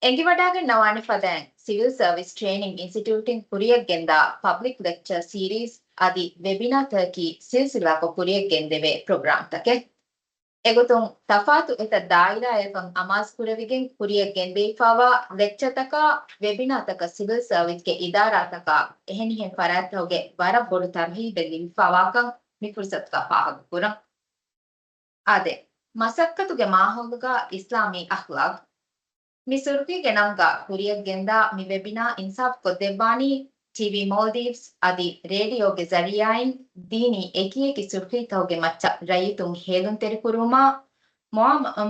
ಎಂಗಿವಡಾಗ ನವಾಣಿ ಫದೆನ್ civil service training ಇನ್ಸ್ಟಿಟ್ಯೂಟಿಂಗ್ ಕುರಿಯಗೆಂದ ಪಬ್ಲಿಕ್ ಲೆಕ್ಚರ್ ಸೀರೀಸ್ ಅದಿ ವೆಬಿನಾರ್ ತಕಿ ಸಿಲ್ಸಿಲಾಕ ಕುರಿಯಗೆಂದೆವೆ ಪ್ರೋಗ್ರಾಮ್ ತಕೆ ಎಗುತುಂ ತಫಾತು ಎತ ದಾಯಿರಾ ಎಫಂ ಅಮಾಸ್ ಕುರವಿಗೆನ್ ಕುರಿಯಗೆಂದೇಫಾವಾ ಲೆಕ್ಚರ್ ತಕ ವೆಬಿನಾರ್ ತಕ ಸಿವಿಲ್ ಸರ್ವಿಸ್ ಗೆ ಇದಾರಾ ತಕ ಎಹೆನಿಹೆನ್ ಫರಾತೋಗೆ ವರ ಬೊಡು ತರ್ಹೀಬೆಗಿ ಫವಾಕಂ ಮಿಫುರ್ಸತ್ ಕ ಪಾಹಗ ಕುರಂ ಆದೆ ಮಸಕ್ಕತುಗೆ ಮಾಹೋಲುಗ ಇಸ್ಲಾಮಿ ಅಖ್ಲಾಕ್ ಮಿಸುರುಕಿಗೆ ನಮ್ಗ ಕುರಿಯಗೆಂದ ಮಿ ವೆಬಿನಾರ್ ಇನ್ಸಾಫ್ ಕೊದ್ದೆಬ್ಬಾನಿ ಟಿವಿ ಮಾಲ್ದೀವ್ಸ್ ಅದಿ ರೇಡಿಯೋಗೆ ಜರಿಯಾಯಿನ್ ದೀನಿ ಎಕಿಯೆಕಿ ಸುರ್ಕಿತೌಗೆ ಮಚ್ಚ ರೈತುಂ ಹೇಲುಂ ತೆರಿಕುರುಮಾ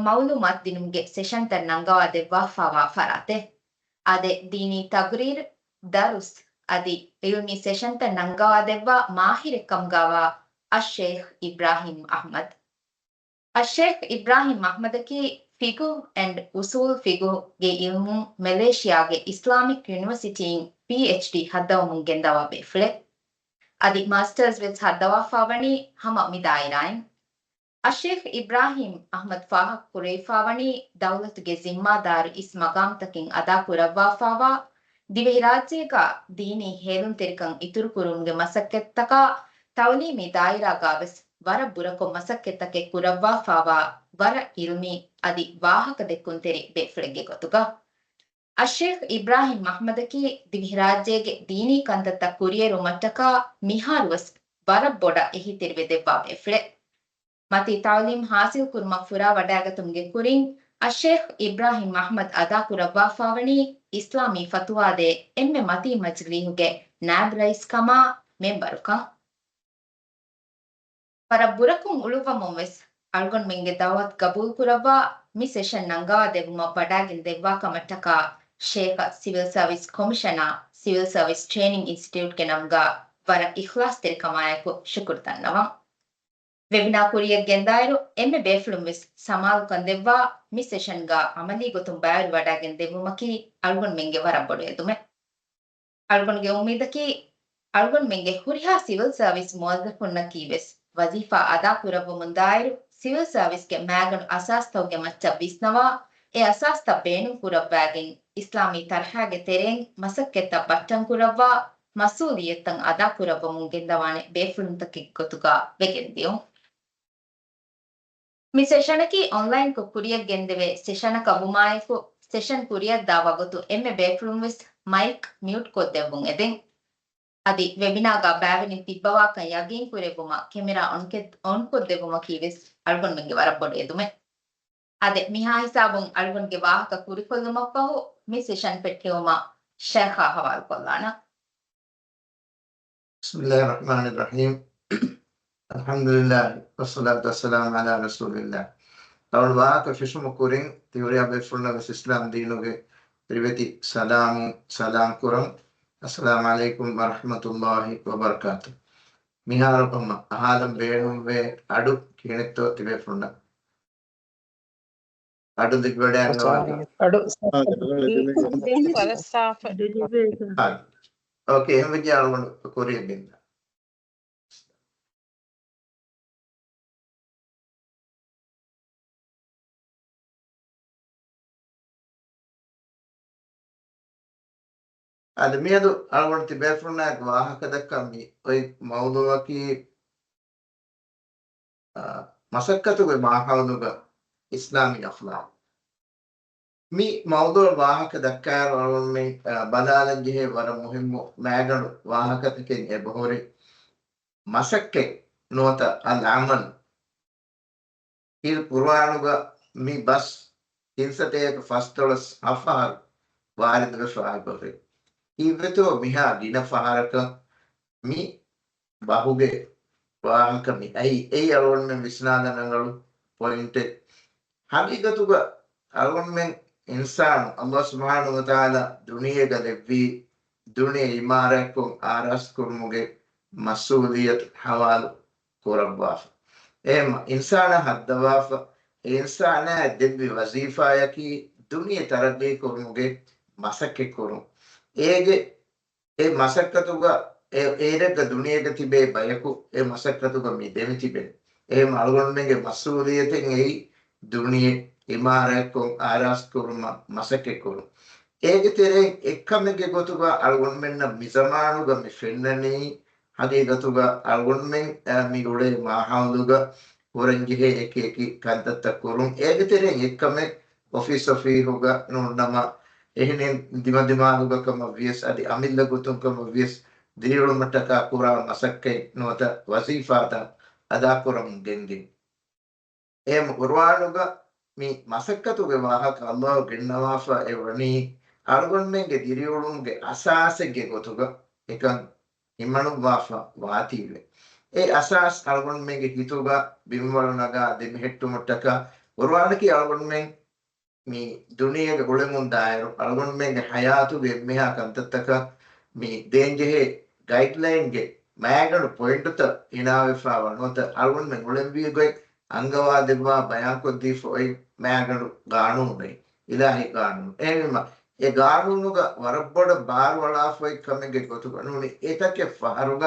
ಮೌಲುಮಾತ್ ದಿನುಂಗೆ ಸೆಷನ್ ತರ್ ನಂಗವಾ ದೆವ್ವಾ ಫಾವಾ ಫರಾತೆ ಅದೆ ದೀನಿ ತಗ್ರೀರ್ ದರುಸ್ ಅದಿ ಇಲ್ಮಿ ಸೆಷನ್ ತರ್ ನಂಗವಾ ದೆವ್ವಾ ಮಾಹಿರೆ ಕಂಗಾವಾ ಅಶೇಖ್ ಇಬ್ರಾಹಿಂ ಅಹ್ಮದ್ ಅಶೇಖ್ ಇಬ್ರಾಹಿಂ ಅಹ್ಮದಕಿ ಫಿಗು ಅಂಡ್ ಉಸೂಲ್ ಫಿಗು ಗೆ ಇಲ್ಮು ಮಲೇಷಿಯಾಗೆ ಇಸ್ಲಾಮಿಕ್ ಯೂನಿವರ್ಸಿಟಿಯಿನ್ PhD ಹದ್ದವಮುಂ ಗೆಂದವ ಬೇಫ್ಲೆ ಅದಿ ಮಾಸ್ಟರ್ಸ್ ವಿತ್ ಹದ್ದವ ಫಾವಣಿ ಹಮ ಮಿದಾಯಿರಾಯಿನ್ ಅಶೇಖ್ ಇಬ್ರಾಹಿಂ ಅಹ್ಮದ್ ಫಾಹಕ್ ಕುರೇಫಾವಣಿ ದೌಲತ್ಗೆ ಜಿಮ್ಮಾದಾರ್ ಇಸ್ ಮಗಾಮ್ ತಕಿನ್ ಅದಾ ಕುರವ್ವಾ ಫಾವಾ ದಿವೆಹಿ ರಾಜ್ಯಗ ದೀನಿ ಹೇಲುಂ ತೆರಿಕಂ ಇತುರು ಕುರುಂಗೆ ಮಸಕ್ಕೆತ್ತಕ ತೌಲೀಮಿ ದಾಯಿರಾಗಾವೆಸ್ ವರ ಬುರಕೊ ಮಸಕ್ಕೆತ್ತಕೆ ಕುರವ್ವಾ ಫಾವಾ ವರ ಇಲ್ಮಿ ಅದಿ ವಾಹಕ ದೆಕ್ಕುಂತೆರಿ ಬೇಫ್ಲೆಗೆ ಗೊತ್ತುಗ ಅಶೇಖ್ ಇಬ್ರಾಹಿಂ ಅಹ್ಮದಕಿ ದಿವಿಹಿ ರಾಜ್ಯಗೆ ದೀನಿ ಕಂದತ್ತ ಕುರಿಯರು ಮಟ್ಟಕ ಮಿಹಾರುವಸ್ ವರ ಬೊಡ ಎಹಿ ತಿರುವೆ ದೆವ್ವಾ ಬೇಫ್ಲೆ ಮತಿ ತಾಲೀಮ್ ಹಾಸಿಲ್ ಕುರ್ಮ ಫುರಾ ವಡಾಗತುಂಗೆ ಕುರಿನ್ ಅಶೇಖ್ ಇಬ್ರಾಹಿಂ ಅಹ್ಮದ್ ಅದಾ ಕುರವ್ವಾ ಫಾವಣಿ ಇಸ್ಲಾಮಿ ಫತುವಾದೆ ಎಮ್ಮೆ ಮತಿ ಮಜ್ಲಿಹುಗೆ ನ್ಯಾಬ್ ರೈಸ್ ಕಮಾ ಮೆಂಬರುಕ ಪರ ಬುರಕುಂ ಉಳುವಮೊಂವೆಸ್ ಅಳ್ಗೊಂಡ್ ಮೆಂಗೆ ದಾವತ್ ಕಬೂಲ್ ಕುರವ್ವಾ ಮಿ ಸೆಷನ್ ನಂಗವಾ ದೆವ್ವುಮ ಬಡಾಗಿನ್ ದೆವ್ವಾ ಕಮಟ್ಟಕ ಶೇಖ civil service commissioner civil service training institute ಗೆ ನಮ್ಗ ವರ ಇಖ್ಲಾಸ್ ತೆರಿಕಮಾಯಕು ಶುಕುರ್ ತನ್ನವ ವೆಬಿನಾರ್ ಕುರಿಯಗೆಂದಾಯರು ಎಮ್ಮೆ ಬೇಫ್ಲುಂವೆಸ್ ಸಮಾಲು ಕಂದೆವ್ವಾ ಮಿ ಸೆಷನ್ ಗ ಅಮಲಿ ಗೊತ್ತುಂ ಬಾಯರು ವಡಾಗಿನ್ ದೆವ್ವುಮಕಿ ಅಳ್ಗೊಂಡ್ ಮೆಂಗೆ ವರ ಬೊಡು ಎದುಮೆ ಅಳ್ಗೊಂಡ್ಗೆ ಉಮ್ಮೀದಕಿ ಅಳ್ಗೊಂಡ್ ಮೆಂಗೆ ಹುರಿಹಾ ಸಿವಿಲ್ ಸರ್ವಿಸ್ ಮುವಜ್ಜಫುನ್ನ ಕೀವೆಸ್ ವಜೀಫಾ ಅದಾ ಕುರವ್ವ ಮುಂದಾಯರು ಸಿವಿಲ್ ಸರ್ವಿಸ್ ಗೆ ಮ್ಯಾಗನು ಅಸಾಸ್ತವ್ಗೆ ಮಚ್ಚ ವಿಸ್ನವಾ ಎ ಅಸಾಸ್ತ ಬೇಣುಂ ಕುರವ್ವಾಗೆನ್ ಇಸ್ಲಾಮಿ ತರ್ಹಾಗೆ ತೆರೆನ್ ಮಸಕ್ಕೆತ್ತ ಬಟ್ಟಂ ಕುರವ್ವಾ ಮಸೂಲಿಯತ್ತಂ ಅದಾ ಕುರವ್ವ ಮುಂಗೆಂದವಾಣೆ ಬೇಫುಳುಂತಕಿ ಗೊತ್ತುಗ ವೆಗೆಂದಿಯೋ ಮಿ ಸೆಷನಕಿ ಆನ್ಲೈನ್ ಕು ಕುರಿಯಗೆಂದೆವೆ ಸೆಷನಕ ಬುಮಾಯಕು ಸೆಷನ್ ಕುರಿಯದ್ದಾವ ಗೊತ್ತು ಎಮ್ಮೆ ಬೇಫುಳುಂವೆಸ್ ಮೈಕ್ ಮ್ಯೂಟ್ ಕೊದ್ದೆವ್ವುಂ ಎದೆನ್ ಅದಿ ವೆಬಿನಾಗ ಬ್ಯಾವೆನಿನ್ ತಿಬ್ಬವಾಕ ಯಗೀನ್ ಕುರೆಬುಮ ಕೆಮೆರಾ ಆನ್ ಕೊದ್ದೆವುಮ ಕೀವೆಸ್ ಅಳ್ಗೊಂಡ್ ಮೆಂಗೆ ವರಬ್ಬೊಡು ಎದುಮೆ ಅದೆ ಮಿಹಾ ಹಿಸಾಬುಂ ಅಳ್ಗೊಂಡ್ಗೆ ವಾಹಕ ಕುರಿಕೊಲ್ಲುಮಪ್ಪಹು ಮಿ ಸೆಷನ್ ಪೆಟ್ಟೆವುಮ ಶೇಖ ಹವಾಲ್ ಕೊಲ್ಲಾಣ ಬಿಸ್ಮಿಲ್ಲಾಹಿರ್ ರಹ್ಮಾನಿರ್ ರಹೀಮ್ ಅಲ್ಹಮ್ದುಲಿಲ್ಲಾಹ್ ವಸ್ಸಲಾತು ವಸ್ಸಲಾಮು ಅಲಾ ರಸೂಲಿಲ್ಲಾಹ್ ಅವಳು ವಾಹಕ ಫಿಶುಮ ಕುರಿನ್ ತಿವರಿಯಾ ಬೇಫುಳ್ನ ಇಸ್ಲಾಂ ದೀನುಗೆ ತ್ರಿವೆತಿ ಸಲಾಂ ಕುರಂ Assalamu alaikum warahmatullahi wabarakatuh. Miharapam ahalam beenuwe adu kinetto tibefunda. Adu digwade angawadi. Adu. Okay, hemmeji algon koriyagenda. ಅದು ಮೇದು ಅಳವಡಿಕೆ ಬೇರ್ಫುಲ್ನಾಗ ವಾಹಕದ ಕಮ್ಮಿ ಒಯ್ ಮೌದುವಕಿ ಮಸಕ್ಕತುಗೆ ಮಾಹವನುಗ ಇಸ್ಲಾಮಿ ಅಖ್ಲಾಕ್ ಮಿ ಮೌದು ವಾಹಕ ದಕ್ಕಾರ ಅಳವಣೆ ಬದಾಲಂಜಿಹೆ ವರ ಮುಹಿಮ್ಮು ಮ್ಯಾಗಣು ವಾಹಕತಕ್ಕೆ ಎಬಹುರಿ ಮಸಕ್ಕೆ ನೋತ ಅಲ್ ಅಮಲ್ ಇದು ಪುರಾಣುಗ ಮಿ ಬಸ್ ತಿನ್ಸತೆಯಕ ಫಸ್ತೊಳಸ್ ಅಫಾರ್ ವಾರಿದ್ಗ ಸ್ವಾಹಿಬರಿ ಇವೆತು ಮಿಹಾ ದಿನ ಫಹಾರಕ ಮಿ ಬಾಹುಗೆ ವಾಹಕ ಮಿ ಐ ಅಳವಣ್ಮೆ ವಿಸ್ನಾದನಗಳು ಪಾಯಿಂಟ್ ಹಕೀಕತುಗ ಅಳವಣ್ಮೆ ಇನ್ಸಾನ್ ಅಲ್ಲಾಹ್ ಸುಬ್ಹಾನಹು ವ ತಆಲ ದುನಿಯೆಗ ದೆವ್ವಿ ದುನಿಯೆ ಇಮಾರಕು ಆರಸ್ ಕುರ್ಮುಗೆ ಮಸೂಲಿಯತ್ ಹವಾಲ್ ಕುರವ್ವಾ ಎಂ ಇನ್ಸಾನ ಹದ್ದವಾಫ ಇನ್ಸಾನ ದೆವ್ವಿ ವಜೀಫಾಯಕಿ ದುನಿಯೆ ತರಬಿ ಕುರ್ಮುಗೆ ಮಸಕ್ಕೆ ಕುರು ಏಗೆ ಎ ಮಸಕ್ಕತುಗ ಏರೆಗ ದುನಿಯೆಗ ತಿಬೆ ಬಯಕು ಎ ಮಸಕ್ಕತುಗ ಮಿ ದೆವಿ ತಿಬೆ ಎ ಅಳಗೊಂಡೆಗೆ ಮಸೂಲಿಯತೆನ್ ಎ ದುನಿಯೆ ಇಮಾರಕು ಆರಾಸ್ ಕುರುಮ ಮಸಕ್ಕೆ ಕುರು ඒකතරෙන් එක්කමගේ ගොතුග අල්ගොන් මෙන්න මිසමානුග මි ෆෙන්නනී හගේ ගතුග අල්ගොන් මෙන් මි ගොඩේ මාහාවුදුග හොරංජිහේ එකකි කන්තත්ත කුරුම් ඒකතරෙන් එක්කම ඔෆිස් ඔෆීහුග නුන්නම එහෙනෙන් දිමදිමානුගකම වියස් අඩි අමිල්ල ගොතුන්කම වියස් දිරියුළුමටක කුරා මසක්කේ නොත වසීෆාත අදා කුරම් ගෙන්ගින් එහෙම කුර්ආනුග mi masakkatuge wahaka Allah ginnawafa evani algonmenge diriulunge asasege gotuga ekan immanu wafa wative e asas algonmenge hituga bimwalnaga demhettu muttaka urwanaki algonmen mi duniyage gulemun dairo algonmenge hayatuge meha kantattaka mi denjehe guideline ge maganu point ta inawefa wanota algonmen gulembige ಅಂಗವಾದಿರುವ ಬಯಾಂಕೊದ್ದೀಫ್ ಒಯ್ ಮ್ಯಾಗಡು ಗಾಣೂನೆ Ilahi ಕಾನೂನು ಏನಿಮ A ಗಾಣೂನುಗ ವರಬ್ಬಡ bar ವಳಾಫೊಯ್ ಕಮೆಗೆ ಗೊತ್ತುಗಣೂನಿ ಏತಕ್ಕೆ ಫಹರುಗ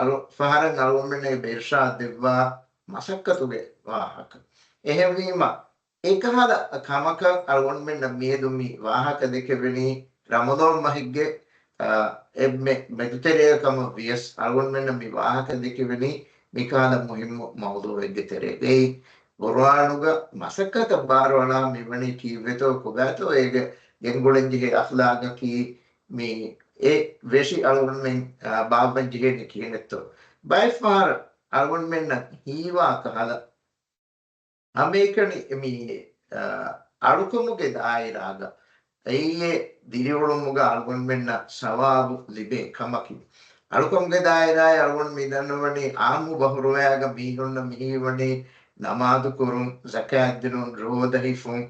ಅಲು ಫಹರಂಗ ಅಳುಮೆನೆ ಬೇರ್ಷಾ ದಿವ್ವ ಮಸಕ್ಕತುಗೆ ವಾಹಕ ಎಹೆವೀಮ ಏಕಹಾದ ಕಮಕ ಅಳುಮೆನ್ನ ಮೇದುಮಿ ವಾಹಕ ದೆಕೆವೆನಿ ರಮದಾನ್ ಮಹಿಗ್ಗೆ ಎಮ್ಮೆ ಮೆದುತೆರೆಯ ಕಮ ವಿಯಸ್ ಅಳುಮೆನ್ನ ಮಿ ವಾಹಕ ದೆಕೆವೆನಿ මිකාල මුහිම්ම මවුදුවෙක්ගෙ තෙරේ ගොරවානුග මසක්කත බාරවලා මෙවැනි කීවෙතෝ කොබෑතෝ ඒක ගෙන්ගොලෙන්ජිගේ අෆ්ලාගකි මේ ඒ වෙෂි අලුන්මෙන් බාබන්ජිගේ කියනෙත්තෝ බයිෆාර අලුන්මෙන්න හීවා කහල අමේකනි මේ අලුකමුගේ දායිරාග එයේ දිරිවලුමුග අලුන්මෙන්න සවාබු ලිබේ කමකි අලුකම්ගේ දායරාය අලුන් මිදන්නවනේ ආමු බහුරවෑග මීහොන්න මිහිවනේ නමාදු කුරුම් සකාත් දිනුන් රෝදහිෆුන්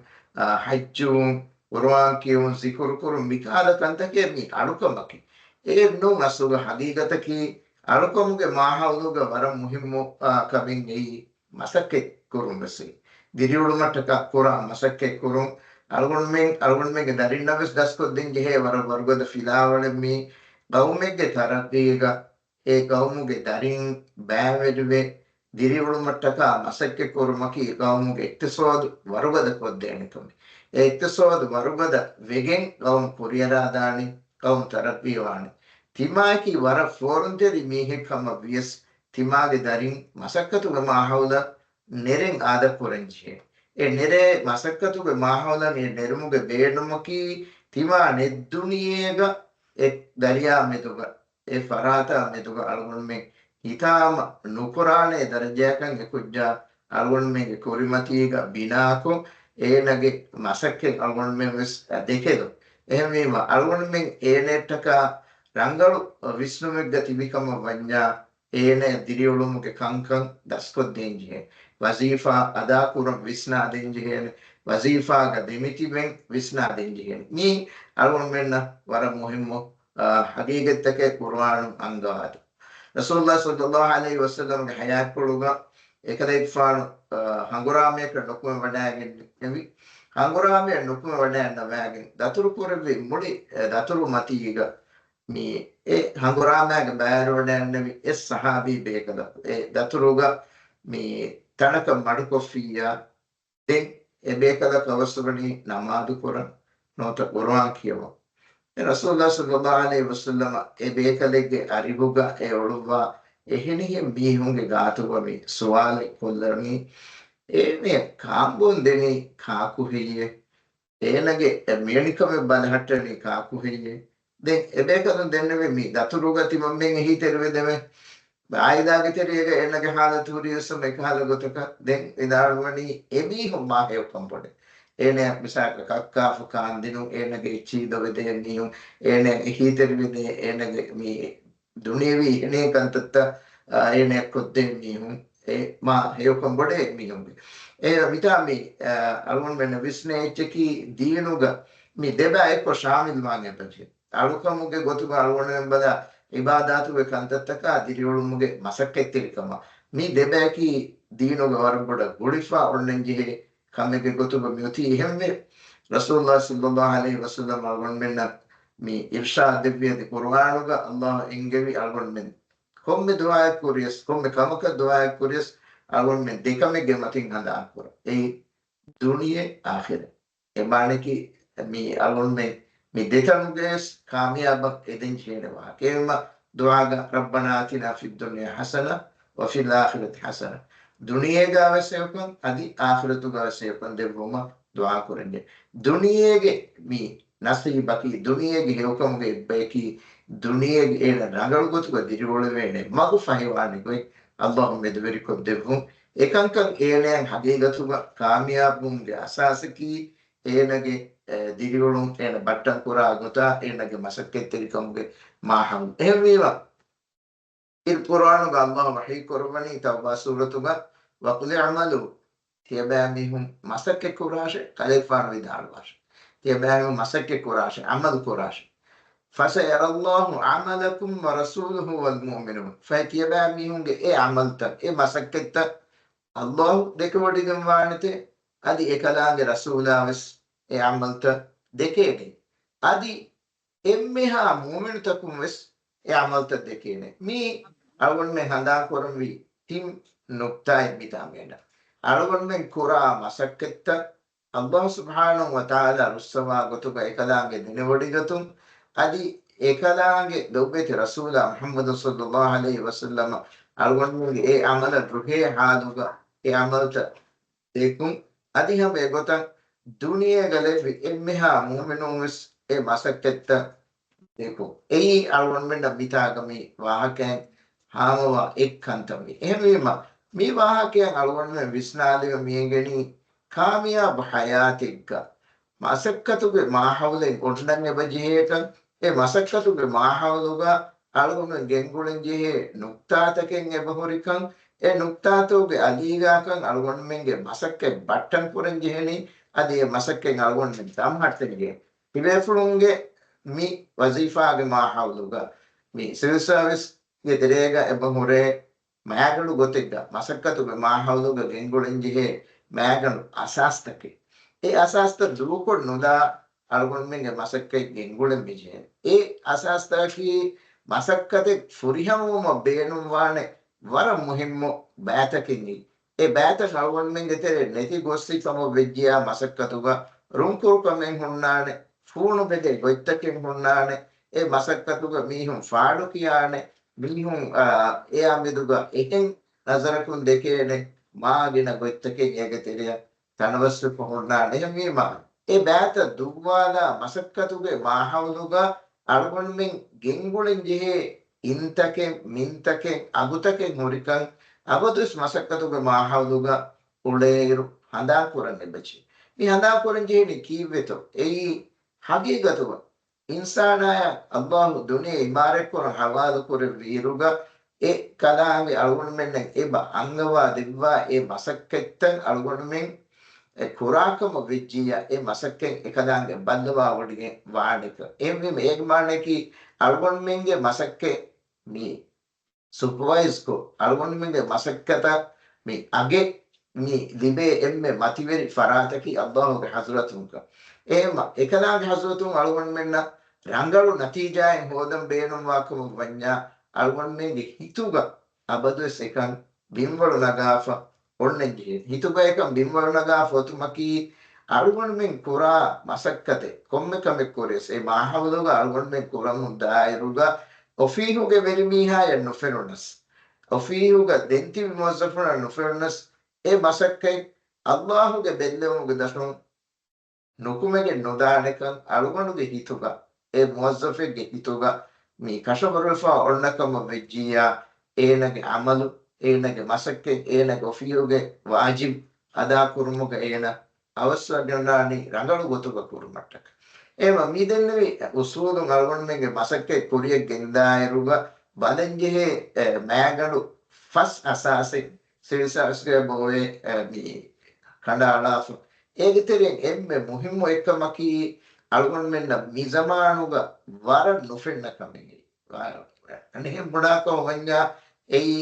හජ්ජුන් කුර්ආන් කියුන් සිකුරු කුරුම් මිකාල කන්තකේ මි අලුකමකි ඒ නෝ අසුග හදීගතකි අලුකම්ගේ මාහවුලුග වර මුහිම්මු කමින් එයි මසක්කේ කුරුම් බසී දිරියුළු මටක කුරා මසක්කේ කුරුම් අලුන්මෙන්ගේ දරින්නවස් දස්කොත් දෙන් ජෙහෙ වර වර්ගද ෆිලාවල මි ගෞමෙක්ගේ තරක්දීග ඒ ගෞමුගේ දරින් බෑවෙඩුවේ දිරිවුළුමට්ටක මසක්කෙ කුරුමකි ගෞමුගේ එක්තසෝද වරුගද කොද්දේනකමි ඒ එක්තසෝද වරුගද වෙගෙන් ගෞම් කුරියරාදානි ගෞම් තරක්දීවානි තිමාකි වර ෆෝරුන්දෙරි මීහෙකම වියස් තිමාගේ දරින් මසක්කතුගේ මාහවුල නෙරෙන් ආද පුරංජියේ ඒ නෙරේ මසක්කතුගේ මාහවුල නෙරමුගේ බේනුමකි තිමා නෙද්දුනියේග एक दरिया में तो ए फराता में तो अलगुन में हिताम नुपुराने दर्जे कंगे कुज्जा अलगुन में कोरिमती का बिना को ए नगे मसक्के अलगुन में विस देखे दो एहमे अलगुन में ए नेट का रंगल विष्णु में गति बिकम वंजा ए ने दिरियोलुम के कंकं दस्को देंजे वजीफा अदा कुरम विस्ना देंजे वजीफा का दिमिति में विस्ना देंजे नी अलगुन में ना वरा मुहिम्मो हकीकत के कुरान अंगाद रसूलुल्लाह सल्लल्लाहु अलैहि वसल्लम के हयात कोलुगा एकदेक फान हंगुरामे के नुकुम वडाගෙන් එවි හංගුරාමේ නුකුම වඩන්න වෑගෙන් දතුරු පුරවි මුඩි දතුරු මතීග මේ ඒ හංගුරාමගේ බෑර වඩන්නවි ඒ සහාබී බේකද ඒ දතුරුග මේ තනක මඩු කොෆියා දෙන් ඒ බේකද කවස්තුගනි නමාදු කුර නොත කුරාන් කියව රසූලුල්ලාහ සල්ලල්ලාහු අලයිහි වසල්ලම ඒ බේකලෙගේ අරිබුග ඒ ඔළුවා එහෙනිය බීහුන්ගේ ගාතුවමි සුවාලි කොල්ලරනි ඒනේ කාම්බොන් දෙනි කාකුහියේ ඒනගේ මේනිකම බලහට්ටනි කාකුහියේ දැන් එබේකලන් දෙන්නේ මේ දතුරු ගති මම්ෙන් හිතෙරුවේ දෙමෙ ආයිදාගේ තෙරියක එන්නගේ හාලතුරියස මේකහල ගොතක දැන් ඉදාරුවනි එමි හොම්මාහෙව කම්පොඩේ ඒනේ මිසක කක්කාෆු කාන්දිනු ඒනගේ චීදව දෙන්නියු ඒනේ හිතෙරුවේ ඒනගේ මේ දුනේවි එනේ කන්තත්ත ඒනේ කොද්දෙන්නියු ඒ මා හේවකම් බොඩේ මියුම්බි ඒ විතාමි අලුන් වෙන විස්නේච්චකි දීනුග මේ දෙබෑ එක්ක ශාමිල් වාගේ පචි අලුකමුගේ ගොතුග අලුවනෙන් බදා ඉබාදාතුගේ කන්තත්තක දිරියොළුමුගේ මසක්කෙත්තිරිකම මේ දෙබෑකි දීනුග වරබොඩ ගොඩිෆා ඔන්නෙන්ජිහේ කම්මගේ ගොතුග මියුති එහෙම්වේ රසූලුල්ලාහ සල්ලල්ලාහු අලයිහි වසල්ලම් අලුන් මෙන්න මේ ඉර්ෂාද් දෙවියද කුර්ආනුග අල්ලාහ් එංගෙවි අලුන් මෙන්න komme du'a kurias komme kamaka du'a kurias algon men dekame gematin handa akura e duniye akhire e mane ki mi algon men මේ දෙතනුගේ කාමියාබක් එදින් කියනවා. කේම දුආග රබ්බනා ආතිනා ෆිද් දුන්යා හසන වෆිල් ආඛිරති හසන. දුනියේගේ අවශ්‍යකම් අදි ආඛිරතුගේ අවශ්‍යකම් දෙවොම දුආ කරන්නේ. දුනියේගේ මේ නසීබකි දුනියේගේ හේකම්ගේ බේකි දුනියේගේ එන රඟල් ගොතුක දිරිවල වෙන්නේ මගු ෆහිවානි කොයි අල්ලාහ් මෙදවරි කො දෙවොම් ඒකංකන් ඒලයන් හදීගතුම කාමියාබුන්ගේ අසාසකි ඒනගේ දිරිවලුන් එන බට්ටන් කුරා ගොතා ඒනගේ මසක්කෙත්තරිකම්ගේ මාහම් එහෙමීවා ඉල් කුර්ආනුග අල්ලාහ් වහී කරවනි තවබා සූරතුග වකුල අමලු තියබෑමිහුම් මසක්කෙ කුරාෂේ කලිෆාන විදාල්වාෂ තියබෑමිහුම් මසක්කෙ කුරාෂේ අමල් කුරාෂේ فسيرى الله عملكم ورسوله والمؤمنون فතියබෑමිහුන්ගේ ඒ අමල්ත ඒ මසක්කෙත්ත අල්ලාහ් දෙකවඩිගම් වානතේ අදි එකලාගේ රසූලාවස් ඒ අමල්ත දෙකේනේ අදි එම්මෙහා මුමිනුතකුම් වෙස් ඒ අමල්ත දෙකේනේ මේ අලගොන්නේ හඳා කරවි තිම් නුක්තයි මිතාමෙන්න අලගොන්නේ කුරා මසක්කෙත්ත අල්ලාහ් සුබ්හානහු වතාලා රුස්සවා ගොතුක එකලාගේ දිනවඩිගතුම් අදි එකලාගේ දොබ්බේ රසූලා මුහම්මද් සල්ලල්ලාහු අලයිහි වසල්ලම අලගොන්නේ ඒ අමල රුහේ හාදුග ඒ අමල්ත දෙකුම් අදි හැම ගොතන් දුනියගලෙ එම්මෙහා මුමිනුන්ස් ඒ මසක්කෙත්ත දෙකු එයි අලගොන්නෙන්න මිතාගමි වාහකයන් හාමවා එක්කන්තමි එහෙමම මේ වාහකයන් අලගොන්නේ විස්නාලිව මියගෙනි කාමියා බහයාතික්ක මසක්කතුගේ මාහවලෙන් කොටනන්නේ බජිහේකන් ඒ මසක්කතුගේ මාහවලුග අලගොන්න ගෙන්ගුලෙන් ජිහේ නුක්තාතකෙන් එබහොරිකන් ඒ නුක්තාතෝගේ අලීගාකන් අලගොන්නෙන්ගේ මසක්කේ බට්ටන් පුරන් ජිහෙනි අදී මසක්කෙන් අලගොන්නෙන් සම්හට්ටනිගේ පිබේෆුලුන්ගේ mi wazifaage mahawluga mi civil service ge derega ebahore maganu gotegga masakkatuge mahawluga gengolenjihe maganu asastake e asasta dukod nuda algonmenge masakke gengolen bije e asastaki masakkate furihamuma beenum wane wara muhimmo baatakinni e baata algonmenge tere neti gossi kamo vejjiya masakkatuga runkurkamen hunnane ಫೂಣು ಬೆದೆ ಗೊತ್ತಕ್ಕೆ ಹುಣ್ಣಾನೆ ಎ ಮಸಕ್ಕತುಗ ಮೀಹುಂ ಫಾಡು ಕಿಯಾನೆ ಮೀಹುಂ ಎ ಆಮಿದುಗ ಎಹೆಂ ನಜರಕುನ್ ದೆಕೇನೆ ಮಾಗಿನ ಗೊತ್ತಕ್ಕೆ ಏಗತೆರಿಯ ತನವಸ್ಸು ಹುಣ್ಣಾನೆ ಮೀಮ ಎ ಬ್ಯಾತ ದುಗ್ವಾಲ ಮಸಕ್ಕತುಗೆ ಮಾಹವದುಗ ಅಳಗೊಂಡ್ಮೆಂ ಗೆಂಗುಳಿನ್ ಜಿಹೆ ಇಂತಕೆ ಮಿಂತಕೆ ಅಗುತಕೆ ಹುರಿಕಂ ಅಬದುಸ್ ಮಸಕ್ಕತುಗೆ ಮಾಹವದುಗ ಉಳೇರು ಹಂದಾ ಕುರನ್ನೆ ಬಚಿ ಈ ಹಂದಾ ಕುರನ್ ಜಿಹೆ ಕೀವೆತು ಎಯಿ ಹಗೀಗತುವ ಇನ್ಸಾನಾಯ ಅಲ್ಲಾಹು ದುನಿಯ ಇಮಾರೆ ಕೊರ ಹವಾಲು ಕೊರ ವೀರುಗ ಎ ಕಲಾವಿ ಅಳಗೊಂಡ್ಮೆನ್ನ ಎಬ ಅಂಗವಾ ದಿವ್ವಾ ಎ ಮಸಕ್ಕೆತ್ತನ್ ಅಳಗೊಂಡ್ಮೆನ್ ಎ ಕುರಾಕಮ ವಿಜ್ಜಿಯ ಎ ಮಸಕ್ಕೆ ಎಕದಾಂಗೆ ಬಂದವಾ ಒಡಿಗೆ ವಾಡಿಕ ಎಮ್ಮಿ ಮೇಗ್ ಮಾಣಕಿ ಅಳಗೊಂಡ್ಮೆಂಗೆ ಮಸಕ್ಕೆ ಮೀ ಸೂಪರ್ವೈಸ್ ಕೊ ಅಳಗೊಂಡ್ಮೆಂಗೆ ಮಸಕ್ಕತ ಮೀ ಅಗೆ ಮೀ ಲಿಬೆ ಎಮ್ಮೆ ಮತಿವೆರಿ ಫರಾತಕಿ ಅಲ್ಲಾಹುಗೆ ಹಜರತುಂಕ එහෙම එකලාගේ හසුතුන් අලුගොන්නෙන්න රංගලු නතිජායෙන් හොදම් බේනුම් වාකම වඤ්ඤා අලුගොන්නෙගේ හිතුග අබදස් එකන් බිම්වල නගාෆ ඔන්නෙගේ හිතුග එකන් බිම්වල නගාෆ ඔතුමකි අලුගොන්නෙන් කුරා මසක්කතේ කොම්මකම කොරෙස් ඒ මාහවලුග අලුගොන්නෙන් කුරම් දායරුග ඔෆීහුගේ වෙලිමීහාය නොෆෙනොනස් ඔෆීහුග දෙන්ති මොසෆන නොෆෙනොනස් ඒ මසක්කේ අල්ලාහුගේ බෙල්ලෙමුගේ දසුන් නුකුමගේ නොදානකන් අලුගොනුගේ හිතුග ඒ මුවස්සෆෙගේ හිතුග මේ කෂබරුල්ෆා ඔන්නකම වෙජ්ජියා ඒනගේ අමලු ඒනගේ මසක්කේ ඒනගේ ඔෆියුගේ වාජිබ් අදා කුරුමුග ඒන අවස්වඩනානි රංගලු ගොතුග කුරුමට්ටක එම මීදෙන්නවි උසූදුන් අලුගොන්නෙගේ මසක්කේ කුරියෙක් ගෙන්දායරුග බලංජෙහි මෑගඩු ෆස් අසාසේ සිල්සස්ගේ බෝවේ මේ කණ්ඩාලාෆ ඒගිතරෙන් එම්මෙ මුහිම්ම එක්කමකි අලුගොන්නෙන්න මිසමානුග වර නොෆෙන්න කමෙයි අනේ බඩාකෝ වඤ්ඤා එයි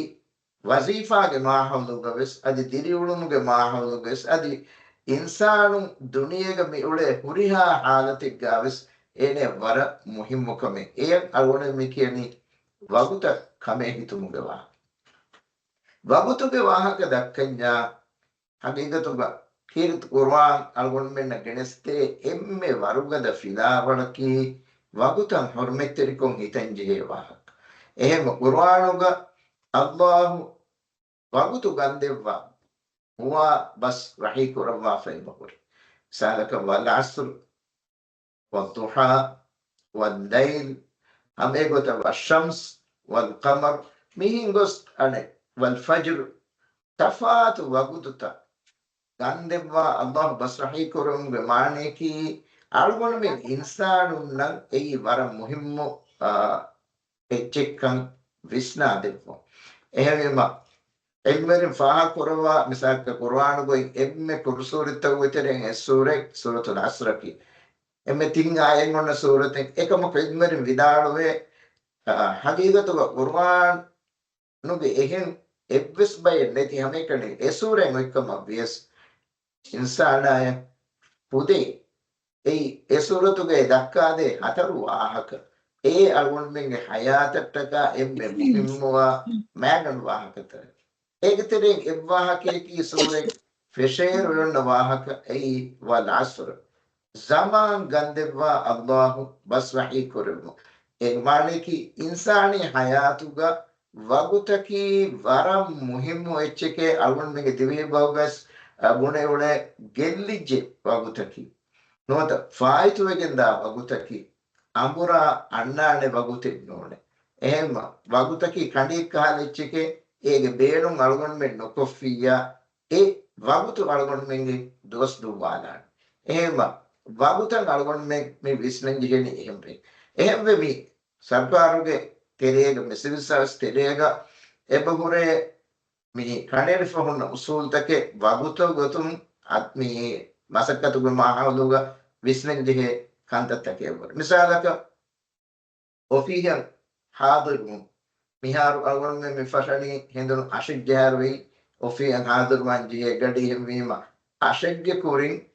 වසීෆාගේ මාහවලුග වෙස් අදි දිරිවුළුමුගේ මාහවලුග වෙස් අදි ඉන්සානු දුනියග මිඋලේ හුරිහා හාලතික් ගාවස් එනේ වර මුහිම්ම කමෙ එය අලුගොන්නේ මේ කියනි වගුත කමෙ හිතුමුගේ වා වගුතුගේ වාහක දක්කඤ්ඤා හගීගතුග hirt Quran algon menna geneste emme warugada filaawalaki wagutan hormetterikon hitan jehewa එහෙම Qur'anuga Allah wagutu gandevwa huwa bas rahi kurawwa faibahur salaka wal asr wal duha wal layl amegota washams wal qamar mihingos ane wal fajr tafatu wagututa gandevwa Allah bas rahi kurawwa maaneki algonu men insanun nan ei wara muhimmo එච්චෙක්කන් විශ්නාදෙප්පෝ එහෙම එම්මෙරින් ෆාහ කරවා මිසක් කුර්ආන ගොයි එම්මෙ කුර්සූරිත උතරෙන් එසූරෙක් සූරතුල් අස්රකි එම්මෙ තින් ආයෙන් ඔන්න සූරතෙන් එකම එම්මෙරින් විදාලවේ හදීගතුග කුර්ආන නුගේ එහෙන් එබ්විස් බය නැති හැම එකනේ එසූරෙන් එක්කම වියස් ඉන්සානාය පුදේ ඒ එසූරතුගේ දක්කාදේ හතරු ආහක algon menge hayatattaka emme muhimmuwa magan wahakata egtering ebwahake ki sure fesher yonna wahaka ei wal asr zaman gandeva Allah bas wahi kurmu ek mane ki insani hayatuga wagutaki waram muhimmu echke algon menge dive bawgas gune ule gellije wagutaki nota faitu wegenda wagutaki අඹුරා අන්නානේ වගුතෙන්න ඕනේ. එහෙම වගුතකි කණ්ඩියක් කහලෙච්ච එකේ ඒගේ බේනුම් අලගොන් මෙන්න නොකොෆියා ඒ වගුතු අලගොන් මෙන්ගේ දොස් දුවාලා. එහෙම වගුතන් අලගොන් මේ විශ්ලෙන් ජීගෙන එහෙම වේ. එහෙම වෙමි සර්කාරුගේ තෙරේග මෙසිවිසස් තෙරේග එබහුරේ මේ කණේර ෆොහොන උසූල් තකේ වගුත ගොතුම් අත්මී මසක්කතුගේ මහවලුග විශ්ලෙන් ජීහේ كانت تكبر مثالك وفيه حاضر مهار أول من فشاني هندون أشج جهروي وفيه حاضر من جه قديم ميما أشج كورين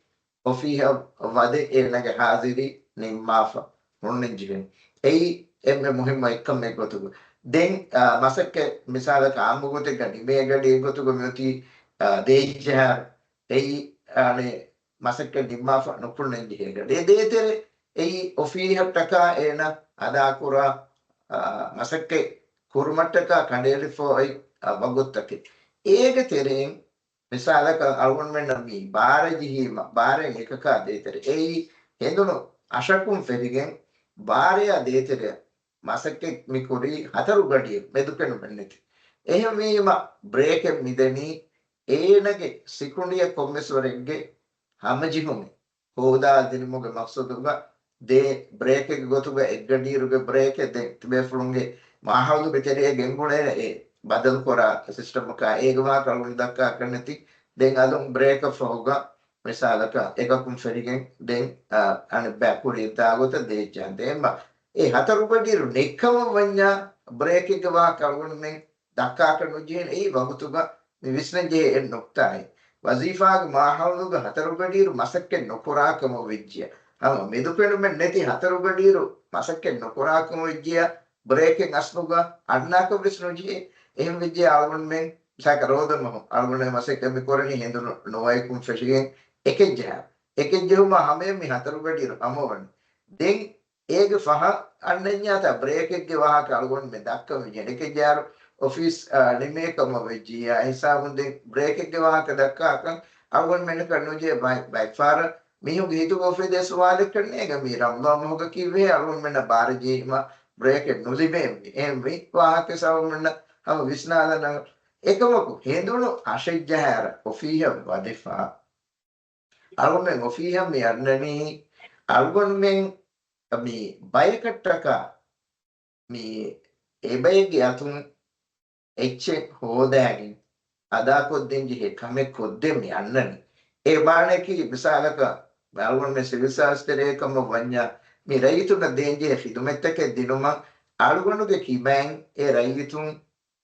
وفيه وده إنك حاضري نمافا ونجين أي إم مهم إكم مكتوب دين مسك مثالك عمو تكني ميجا دين كتوب ميوتي ديجهر أي أنا masakka dimmafa nopulnen jihega de detere ei ofihattaka ena adakura masakke kurmattaka kandelifo ei wagottake ege tereen misalaka algon menna mi bare jihima bare ekaka detere ei hendunu ashakum ferigen bare ya detere masakke mikuri hataru gadiye medukenu menneti එහෙම වීම break එක මිදෙනි ඒනගේ සිකුණිය කොම්මස්වරෙක්ගේ hamajihum hoda dinmuge maqsuduga de break එක ගොතුගේ එක්ගඩීරුගේ break එක දෙ තිබේ ෆුරුන්ගේ මහවුදු බෙතරේ ගෙන්ගුණේ ඒ බදල් කොරා system එක ඒගවා කරුණ දක්කා කරන්නති දෙන් අලුම් break එක ෆෝගා මිසාලක එකකුම් ෆෙරිගෙන් දෙන් අන බැකුරි දාගොත දෙච්චන් දෙම්ම ඒ හතරු බඩීරු නෙක්කම වඤ්ඤා break එක වා කරුණ මෙන් දක්කා කරනු ජීන ඒ වගුතුගා විශ්නජේ එන් නොක්තයි වසීෆාගේ මාහවුලුග හතරුගඩීරු මසක්කෙන් නොකරාකම වෙච්චිය. හම මෙදුපෙනුමෙන් නැති හතරුගඩීරු මසක්කෙන් නොකරාකම වෙච්චිය. බ්‍රේකෙන් අස්නුග අන්නාක විශ්නුජී එහෙම වෙච්චිය ආල්ගොන් මෙන් සකරෝදම ආල්ගොන් මසක්ක මෙකොරණි හෙඳු නොවයිකුම් ෆෙෂිගෙන් එකෙජ්ජහ. එකෙජ්ජුම හැමෙම මේ හතරුගඩීරු අමවන්නේ. දෙන් ඒගේ ෆහ අන්නඤ්ඤාත බ්‍රේකෙක්ගේ වාහක ආල්ගොන් මෙ දක්කම වෙච්චිය. එකෙජ්ජාරු ऑफिस निमेकम वेजिया ऐसा मुंदे ब्रेक के वहां का धक्का कर अवन मैंने करनो जे बाइक फार मियो गीतु ऑफिस दे सवाल करने का मेरा अल्लाह होगा कि वे अवन मैंने बार जी मा ब्रेक नुलिबे एम वी वहां के सब मैंने हम विस्नाला न एकम को हेंदुनो आशज्जहर ऑफिस वदिफा अवन में ऑफिस में अननी अवन में मी बाइकटका मी एबे गयातुन එච්චෙ හෝදෑගින් අදා කොද්දෙන් ජෙහෙ කමෙක් කොද්දෙම් යන්නනි ඒ බාණේකි විසාලක බල්ගොන් මේ සිවිල් ශාස්ත්‍රයේකම වඤ්ඤා මේ රයිතුන දෙන්ජේ හිදුමෙත්තකේ දිනුම අලුගණුගේ කිබෑන් ඒ රයිතුන්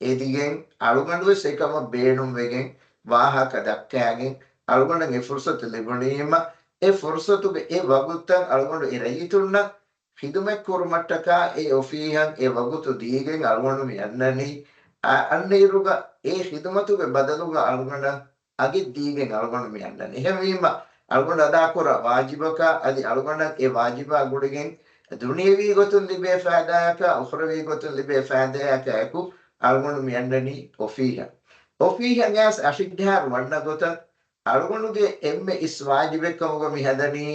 ඒ දිගෙන් අලුගණුවේ සේකම බේනුම් වෙගෙන් වාහක දක්කෑගෙන් අලුගණුගේ ෆුර්සත ලැබුණීම ඒ ෆුර්සතුගේ ඒ වගුත්තන් අලුගණු ඒ රයිතුන්න හිදුමෙක් කුරුමට්ටක ඒ ඔෆීහන් ඒ වගුතු දීගෙන් අලුගණු යන්නනි අන්නේරුග ඒ හිදමතුගේ බදලුග අලුගණ agi digen algon mi andan ehemima algon ada kora wajibaka adi algon e wajiba gudigen duniyavi gotun libe faadaka ukhravi gotun libe faadaka aku algon mi andani ofiha gas ashidhar wanna gotan algonuge emme is wajibekamuga mi hadani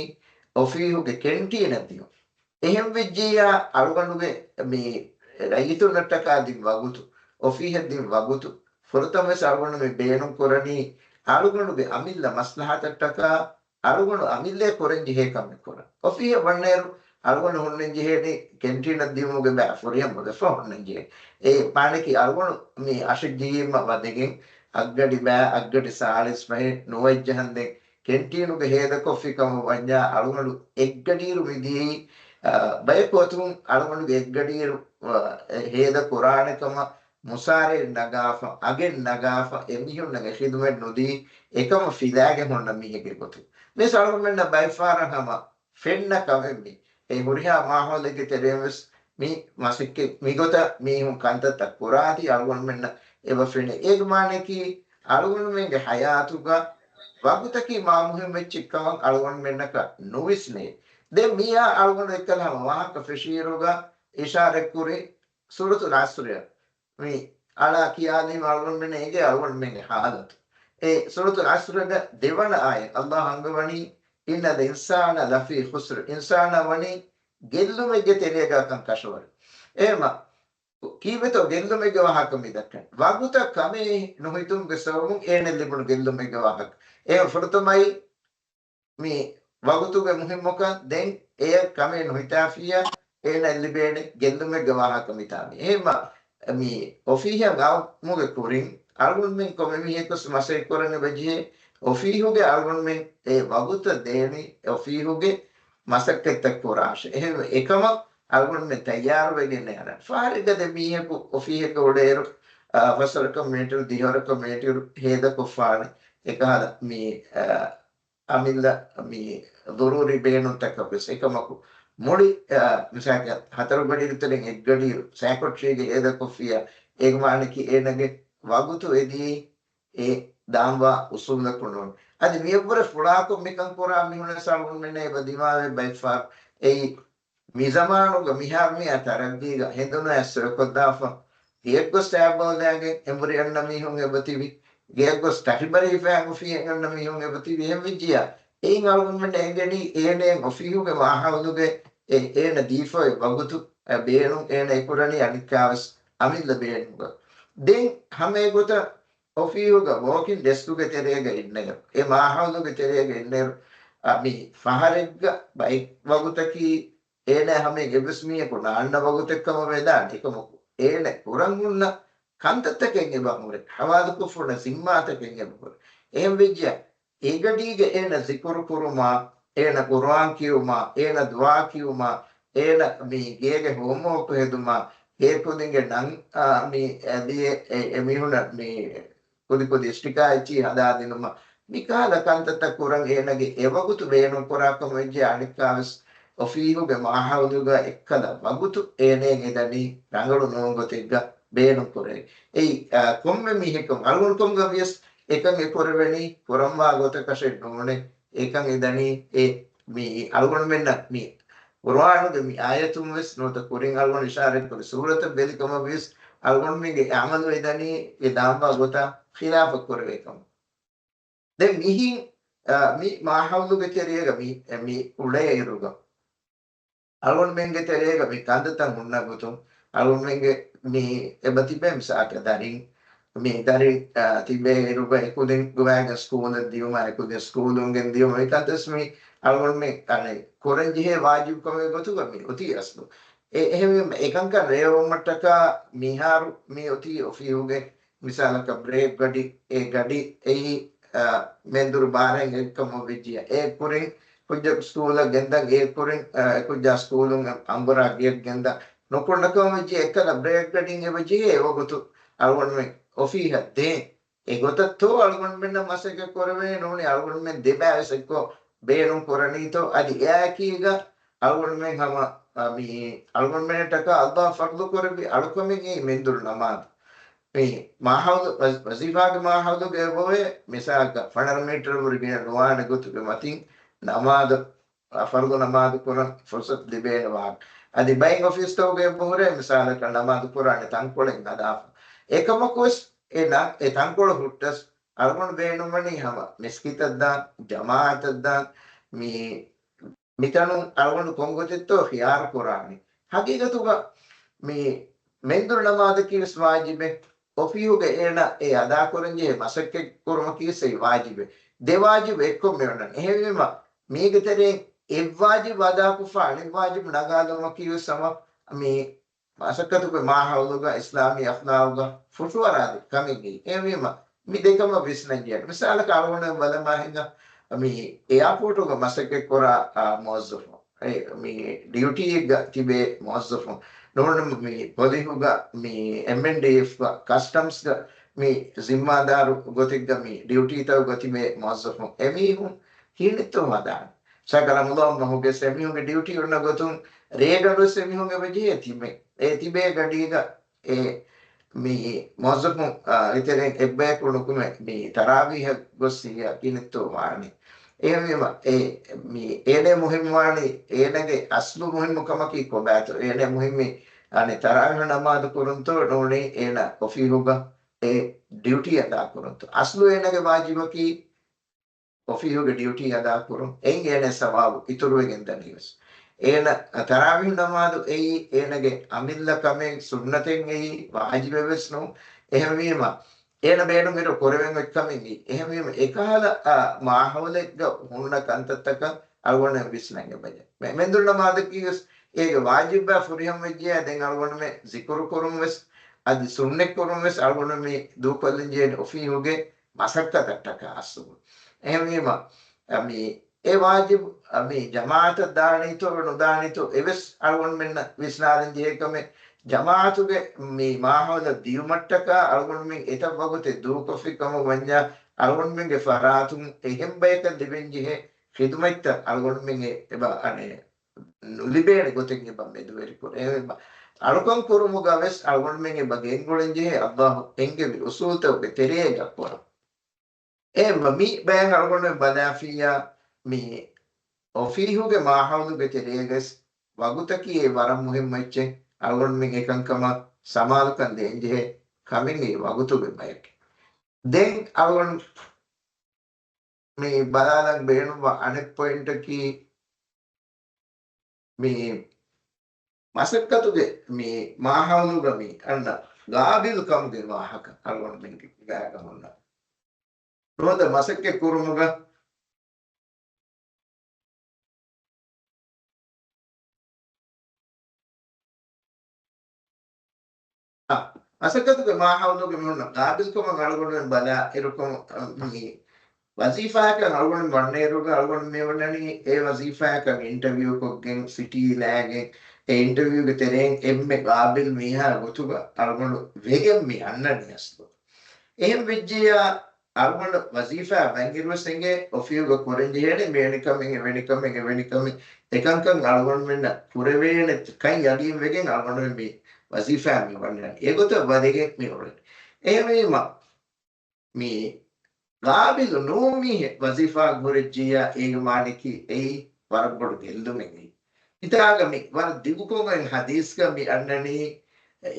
ofihuge kentinatiyo එහෙම වෙජ්ජියා අලුගනුගේ මේ රයිතු නට්ටකාදී වගුතු ඔෆීහෙද්දී වගුතු ෆොරතම සල්ගොන මේ බේනුම් කරණි අලුගනුගේ අමිල්ල මස්ලහතට්ටක අලුගනු අමිල්ලේ කොරෙන් ජිහෙකම් කර ඔෆීහ වන්නේරු අලුගනු හොන්නෙන් ජිහෙනි කෙන්ටින දීමුගේ බෑ ෆොරියම් මොද ෆොන්නෙන් ජිහෙ ඒ පාණකි අලුගනු මේ අශිජ්ජීම වදගෙන් අග්ගඩි බෑ අග්ගඩි සාලිස් පහේ නොවජ්ජහන්දෙන් කෙන්ටිනුගේ හේද කොෆිකම වඤ්ඤා අලුගනු එග්ගඩීරු විදී බයකොතුන් අලුගොඩු එක්ගඩියරු හේද කුරාණකම මුසාරේ නගාෆ අගෙන් නගාෆ එමිහුන් නග හිදුමෙන් නොදී එකම ෆිදාගේ මොන්න මිහිගේ කොතු මේ සල්ගොන්න බයිෆාරහම ෆෙන්න කවෙමි ඒ හුරියා මාහොලගේ තෙරෙමස් මි මාසිකේ මිගොත මිහුන් කන්තත කුරාති අලුගොන්න මෙන්න එව ෆෙන්න ඒගමානකි අලුගොන්න මෙගේ හයාතුගා වගුතකි මාමුහෙන් වෙච්චිකම අලුගොන්න මෙන්නක නොවිස්නේ de mia algon ekkalama wahaka feshiruga ishare kuri suratul asr mi ala kiyani algon menne ege algon menne halat e suratul asr ga devana ayat allah hangawani inna the insana lafi khusr insana wani gellumege telega kan kashwar ema kiveto gellumege wahaka midakkan waguta kame nohitum ge sawmun ene libun gellumege wahak e furtumai mi වගුතුගේ මුහිම්මක දැන් එය කමෙන් හිතාෆියා එන එල්ලිබේන ගෙන්දුමේ ගවාහක මිතාමි එහෙම මි ඔෆීහ ගාව මොගේ කුරින් අල්ගොන් මෙන් කොමෙමි එකස් මසේ කරන බජේ ඔෆීහුගේ අල්ගොන් මෙන් ඒ වගුත දෙනි ඔෆීහුගේ මසක්කෙත් කුරාෂ එහෙම එකම අල්ගොන් මෙන් තයාර වෙගෙන යන ෆාරිග දෙමියක ඔෆීහක උඩේරු වසර කමිටු දිහර කමිටු හේද කොෆාන එකහද මි amilla mi doruri beenun takabes ekamaku moli misaka hataru gadi ritelen ek gadi secretary ge eda kofia egmane ki enage wagutu edi e damwa usulla kunon adi miyabura fulako mikan kora mihuna salun menne badimawe baifar ei mizamanu ga mihar mi ataragdi ga henduna asra kodafa ekko stabodage emburi anna mihun ebativi gego stahibari fangu fi enna mihun ebati vihemijia ein algun men engeni ene ofihuge mahawluge ene difo wagutu beenu ene ekurani anikavas amilla beenu den hame gota ofihuge walking desk-uge terega innega e mahawluge terega inner ami faharegga bike wagutaki ene hame gebesmiye ko naanna wagutekkama vedan ekamoku ene kurangunna kantatteken ebamure hawadu funa simmateken ebamure ehem vijja egadiga ena zikru kuruma ena quran kiyuma ena dua kiyuma ena mi gege homework heduma e kudinge nan mi adi emihuna mi kudi stika ichi hada dinuma mi kala kantata kurang enage ewagutu beenu korakam vejje anikavas ofihuge mahawduga ekkada wagutu ene edani rangalu nongotegga beenu kore ei komme mihekam algon komga vies එකන් එකොරවෙනි කොරම්වා ගොත කෂෙත් නොනේ එකන් එදනි ඒ මේ අල්ගොන මෙන්න මේ කුර්ආනුගේ මේ ආයතුම් වෙස් නොත කුරින් අල්ගොන ඉෂාරෙත් කුරි සූරත බෙලිකම වෙස් අල්ගොන මේගේ අමල් වෙදනි ඒ දාම්වා ගොත ඛිලාෆ කරවේකම් දැන් මිහි මේ මාහවුලුගේ තෙරියග මේ උලේ ඉරුග අල්ගොන මෙන්ගේ තෙරියග මේ කන්දතන් හුන්නා ගොතුම් අල්ගොන මෙන්ගේ මේ එබති බෙම්සාක දරින් mi dari tibe ruba ekuden guwaga school diuma ekuden school ungen diuma ikatas mi algon me ane korenji he wajib kome gotu gami oti asnu එහෙම එකංක රේවමට්ටක මිහාරු මේ ඔති ඔෆියුගේ මිසාලක බ්‍රේක් ගඩි ඒ ගඩි එහි මෙන්දුරු බාරෙන් එක්කම වෙජිය ඒ කුරින් කුජ ස්කූල ගෙන්ද ඒ කුරින් කුජ ස්කූලුන් අම්බරා ගියක් ගෙන්ද නොකොන්නකම වෙජි එකල බ්‍රේක් ගඩින් එවජි ඒවගුතු අලුවන් මේ ඔෆිහ දේ ඒ ගොතතෝ අලුවන් මෙන්න මාසෙක කරවේ නෝනේ අලුවන් මෙන් දෙබෑසෙක්කෝ බේනුම් කරණීතෝ අදි යාකීග අලුවන් මෙන් හම mi algon menetaka Allah fardu korbi alkomingi mendur namaz මේ මාහවුද වසීෆාගේ මාහවුදගේ බොවේ මිසාක ෆනර මීටර වරගෙන නොවාන ගොතුක මතින් නමාද ෆර්දු නමාද කුරන් ෆුර්සත් දිබේනවා අදි බයින් ඔෆිස් තෝගේ බොරේ මිසාලක නමාද කුරානේ තංකොලෙන් නදාෆ ඒකම කොස් එන ඒ තංකොල හුට්ටස් අරමුණ බේනුමනි හම මිස්කිතද්දා ජමාඅතද්දා මේ මිතනු අරමුණ කොංගොතෙත්තෝ ඛියාර කුරානේ හකීකතුක මේ මෙන්දුර නමාද කිස් වාජිබේ ඔෆියුගේ එන ඒ අදා කරන්නේ මසක්කේ කුරම කීසේ වාජිබේ දෙවාජිබ එක්කොම මෙවන්න එහෙම මේකතරේ ඒ වාජිබ අදා කුෆා අනිත් වාජිබ නගාදම කිය සම මේ මසක්කතුක මාහවලුග ඉස්ලාමී අඛලාවුග ෆුටුවරාද කමිගේ එහෙම මේ දෙකම විශ්නජිය මිසාල කාරවන බලමහින්ද මේ එයාපෝට් එක මසක්කේ කොරා මොස්සෆ් මේ ඩියුටි එක තිබේ මොස්සෆ් නොරන මේ පොලිහුග මේ MNDF කස්ටම්ස් මේ ಜಿಮ್ಮಾದಾರು ಗೊತ್ತಿದ್ದ මේ ඩියුටි තව ගති මේ මොස්සෆ් එමිහු හිනිතෝ වදාන සකල මුදම් මොහුගේ සෙමිහුගේ ඩියුටි උන ගතුන් රේගඩු සෙමිහුගේ වජේ තිබේ ඒ තිබේ ගඩීග ඒ මේ මොස්සෆ් ඉතරෙන් එබ්බේ කුණුකුම මේ තරාවිහ ගොස්සිය කිනිතෝ වානේ එහෙම මේ ඒනේ මුහිම් වානේ ඒනගේ අස්ලු මුහිම්කමකී කොබෑතෝ ඒනේ මුහිම්මේ අනේ තරාවිහ නමාද කුරුන්තෝ නෝනේ ඒන ඔෆිහුග ඒ ඩියුටි අදා කුරුන්තෝ අස්ලු ඒනගේ වාජිබකී ඔෆිහුගේ ඩියුටි අදා කුරුන් එන් ඒනේ සවාබ ඉතුරු වෙගෙන් දනිවස් ඒන තරාවිහ නමාද ඒ ඒනගේ අමිල්ල කමෙන් සුන්නතෙන් ඒ වාජිබ වෙස්නෝ එහෙම වීම ඒන බේනු මෙර කොරවෙන් එක්කමින් එහෙම වීම එකහල මාහවලෙක් හුන්න කන්තත්තක අල්ගොන විශ්නංග බජ මෙන්දුර නමාද කීස් ඒක වාජිබ ෆුරියම් වෙජ්ජය දැන් අල්ගොන මේ zikru kurum wes adi sunnek kurum wes අල්ගොන මේ දූපල්ලින් ජේ ඔෆිහුගේ මසක්කතටක අසු එහෙම වීම මේ ඒ වාජිබ මේ ජමාඅත දානිතෝ නොදානිතෝ එවස් අල්ගොන මෙන්න විශ්නාරන් ජේකම ජමාඅතුගේ මේ මාහවල දියුමට්ටක අල්ගොන මේ එත වගතේ දූකොෆිකම වඤ්ඤා අල්ගොන මෙගේ ෆරාතුන් එහෙම් බයක දෙවෙන්ජිහෙ ඛිදමත් අල්ගොන මෙගේ එබා අනේ නුලිබේන ගොතෙන් එබා මෙදුවරි කෝ එහෙම අලුකම් කුරුමු ගවස් අල්ගොන මෙගේ බගෙන් ගොලෙන්ජිහෙ අල්ලාහ් එංගේ උසූල්ත ඔබ තෙරේ ගක්වර එමි බයන් අල්ගොන බදාෆියා මේ ඔෆිහුගේ මාහවලුගේ තෙරේගස් වගුතකී ඒ වරම් මුහිම් වෙච්චේ අල්ගොන මෙගේ එකංකම සමාලකන් දෙන්ජිහෙ කමින්ගේ වගුතුගේ බයක දැන් අල්ගොන මේ බලාලන් බේනුව අනෙක් පොයින්ට් කී මේ මසක්කතුගේ මේ මාහවලුගේ මේ අන්න ගාබිල් කම්ගේ වාහක අල්ගොන මෙගේ ගාගමන්න නොද මසක්කේ කුරුමුග මසක්කතුගේ මාහවලුගේ මොන ගාබිල්කම අල්ගොන බලා එරුකම මේ වසීෆාක අල්ගොන වන්නේරුග අල්ගොන මේ වන්නනි ඒ වසීෆාක ඉන්ටර්වියු කොගෙන් සිටි ලෑගෙන් ඒ ඉන්ටර්වියු ගේ තෙරෙන් එම්මේ ගාබිල් මීහා ගොතුග අල්ගොන වෙගෙන් මේ අන්නනියස්තු එහෙම විජ්ජිය අල්ගොන වසීෆා බංගිරුවසෙන්ගේ ඔෆියුග කොරෙන්ජිහෙනේ වෙනිකම එකංකන් අල්ගොන මෙන්න පුරවේන කයි යඩින් වෙගෙන් අල්ගොන මේ වසීෆා මේ වන්නනි ඒගොත වදෙගෙක් මේ ඔරේ එහෙම මේ ගාබිල් නෝමි වසීෆා ගොරෙජ්ජියා ඒක මානිකි ඒ වරබොඩ දෙල්දුමෙනි ඉතාගමි වර දිගුකොගෙන් හදීස්ක මේ අන්නනි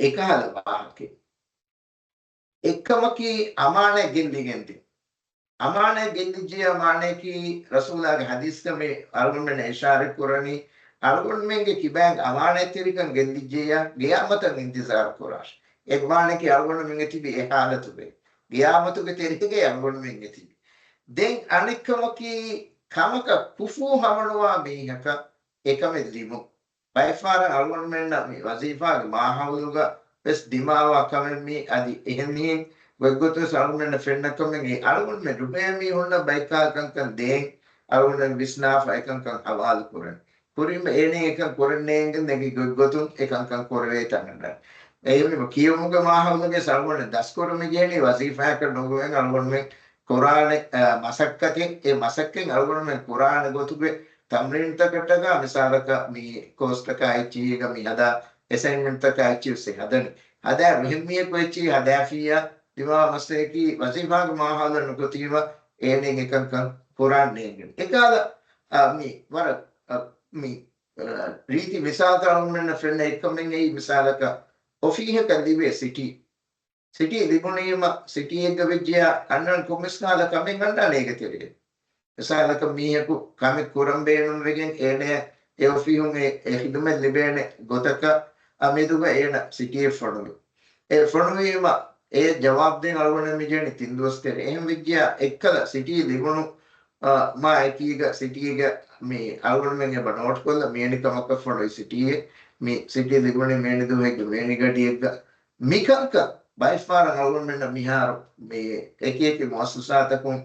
එකහල වාහකේ එකමකි අමානේ ගෙන්දිගෙන්ති අමානේ ගෙන්දිජියා මානේකි රසූලාගේ හදීස්ක මේ අල්ගොන් ඉෂාරේ කුරණි අල්ගොන් මෙන්ගේ කිබෑන් අමානේ තිරිකන් ගෙන්දිජියා ගියාමතන් ඉන්තිසාර කුරාෂ් එක් මානේකි අල්ගොන් මෙන්ගේ තිබි ඒ හාලතුබේ ගියාමතුගේ තෙරිකගේ අල්ගොන් මෙන්ගේ තිබි දැන් අනිකමකි කමක කුෆු හමනවා මේහක එකම දිමු බයිෆාර අල්ගොන් මෙන්න මේ වසීෆාගේ මාහවලුග bes dimawa kamen mi adi ehni wegoto salmen fenna kamen e algun me rupe mi honna baika kan den algun visnaf ekan kan hawal kuren kurim ene ekan korenne ngen negi gogotun ekan kan korwe tananda ehmi kiyumuga mahawluge salmen daskoru me jeni wasifa ka nogoen algun me qur'ane masakkatin e masakken algun me qur'ane gotuge tamrin takataga misalaka mi cost ka aichi ga mi hada assignment taka achieve se hadani هذا مهمية كويتي هذا فيها دوا مستكي وظيفة ما هذا نقطيما إني كان قرآن نيجي إكالا مي ورا مي ريتي مثال ترى من فرنا إكمل نيجي مثالك وفيه كذي سيتي لبنيما سيتي إجابيجيا أنن كومسنا لكمين عندنا نيجي تري مثالك ميهكو كامي كورم بينون وجين إنه يوفيهم خدمة لبنان غوتك أميدوغا إنا سيتي فرنوي فرنويما جواب دين ألوان ميجاني تندوستر إهم وجيا إكلا سيتي لبنو ما أكيد سيتيga මේ අලුගොඩ මෙන් යබ note කොල්ල මේනි කමක ෆොලොයි සිටියේ මේ සිටියේ ලිබුණේ මේනි දුහෙක් මේනි ගඩියෙක් මිකංක බයිෆාර අලුගොඩ මෙන්න මිහාර මේ එක එක මොස්සසාතකුම්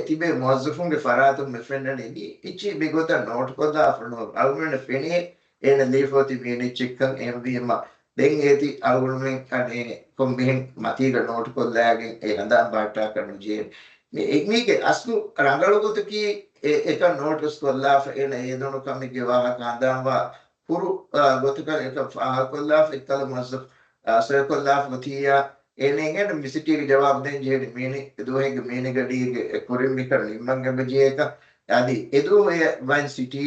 තිබේ මොස්සෆුන්ගේ ෆරාතුම් මෙෆෙන්නනේ ඉච්චි බිගොත නෝට් කොල්ලා ෆොනෝ අලුගොඩ ෆෙනේ එන ලීෆෝති මේනි චෙක්කන් එම්විම දැන් ඒති අලුගොඩ මෙන් අනේ කොම්බෙන් මතීග නෝට් කොල්ලාගෙන් ඒ හඳා බාටා කරන ජේ මේක අස්තු රංගලගොතකී එක නෝටස් කොල්ලා එන ඒ දොන කමිගේ වාහ කාන්දාම්වා පුරු ගොතක එක ෆාහ කොල්ලා එක්කල මොස්සෆ් සර් කොල්ලා ගොතියා එනෙන් මිසිටිගේ ජවාබ් දෙන් ජේ මේනි දුහෙගේ මේනි ගඩියේ කුරින් මිකර නිම්මංග බජේක आदि एदो ये वन सिटी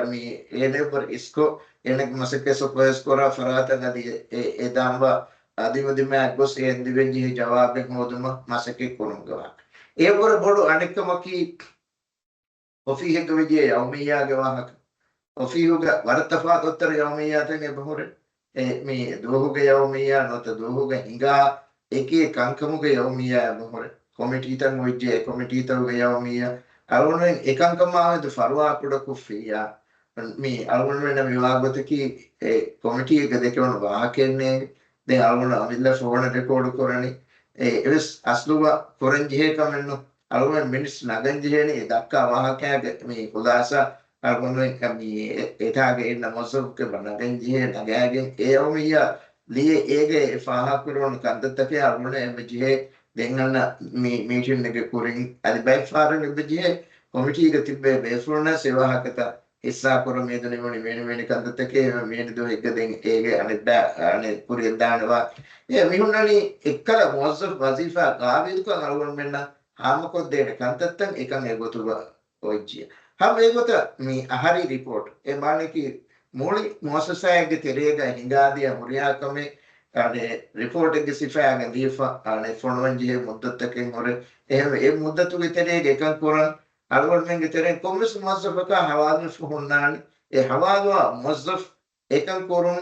मी एने पर इसको एने मसके सुपर्स कोरा फराता गदी एदांबा आदि मदि में अगोस ए दिवेंजी जवाब एक मोदम मसके कोनुंगा ए पर बड़ो अनेकमकी ඔෆී එක විදියේ යෞමියාගේ වාහක ඔෆීහුගේ වරතෆාත් උත්තර යෞමියාතේ බහුරේ මේ දෝහුගේ යෞමියා නොත දෝහුගේ හිඟා එකේ කංකමුගේ යෞමියා බහුරේ කොමිටීතන් මොයිජේ කොමිටීතවගේ යෞමියා අරුණෙන් එකංකමාවද ෆරුවා කුඩ කුෆියා මේ අරුණෙන් විවාගතකී කොමිටී එක දෙකවන වාහකෙන්නේ දැන් අරුණ අමිල්ල ෆෝන රෙකෝඩ් කරන්නේ එවස් අස්ලුවා කොරන්ජේ කමන්නෝ අලුගොඩ මිනිස් නගන්ජේනේ දක්කා වාහකයාගේ මේ උදාසා අලුගොඩ කමී එතාගේ ඉන්න මොසොක්ක බනගන්ජේ නගයාගෙන් ඒවමියා ලියේ ඒගේ ෆාහා කරන කන්දත්තකේ අලුගොඩ එම්ජේ දෙන්නන මීටින් එක කුරින් අදි බයික් ෆාරන් එම්ජේ කොමිටි එක තිබ්බේ බේෆුරන සේවාහකත ඉස්සා කර මේදනේ මෙනි කන්දත්තකේ මේනි දෝ එක දෙන් ඒගේ අනිද්දා අනේ කුරිය දානවා ඒ මිහුන්නනි එක්කල මොසොක් වසීෆා ගාවිදුක අලුගොඩ මෙන්න हामको देने कंतत्तन एकं एगोतुवा ओज्जिया हम एगोता मी आहारी रिपोर्ट ए माने की मूली मुअस्ससायगे तेरेगा हिंगादिया मुरियाकमे आने रिपोर्ट के सिफायगे दीफा आने फोनवंजी मुद्दतके मोरे ए मुद्दतुगे तेरेगे एकं कोरन अलगोड मेंगे तेरे कोमिस मुअस्सफका हवाल फुहुन्नान ए हवालवा मुअस्सफ एकं कोरन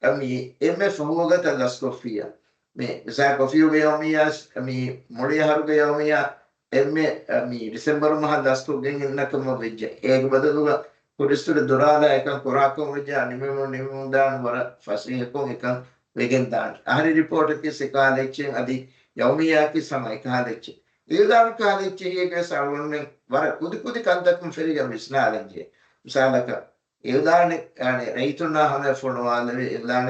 अमी एमएफ होगत लस्कोफिया මේ විසා කොෆියුගේ යෝමියාස් මේ මොඩිය හරුගේ යෝමියා එම්මේ මේ ඩිසෙම්බර් මහ දස්තුගෙන් ඉන්නකම වෙජ්ජ ඒක බදලුව පුරිස්තුර දොරාලා එක කොරාකම වෙජ්ජ නිමෙම දාන වර ෆසිහකෝ එක වෙගෙන් දාන ආහරි රිපෝට් එකේ සකාලෙච්චෙන් අදි යෝමියා කි සමයි කාලෙච්ච ඊදාන කාලෙච්ච එක සාවුන්නේ වර කුදි කන්දක්ම ෆෙරිග මිස්නාලන්ජේ මිසාලක ඊදාන අනේ රයිතුනා හම ෆොනවාලේ ඊදාන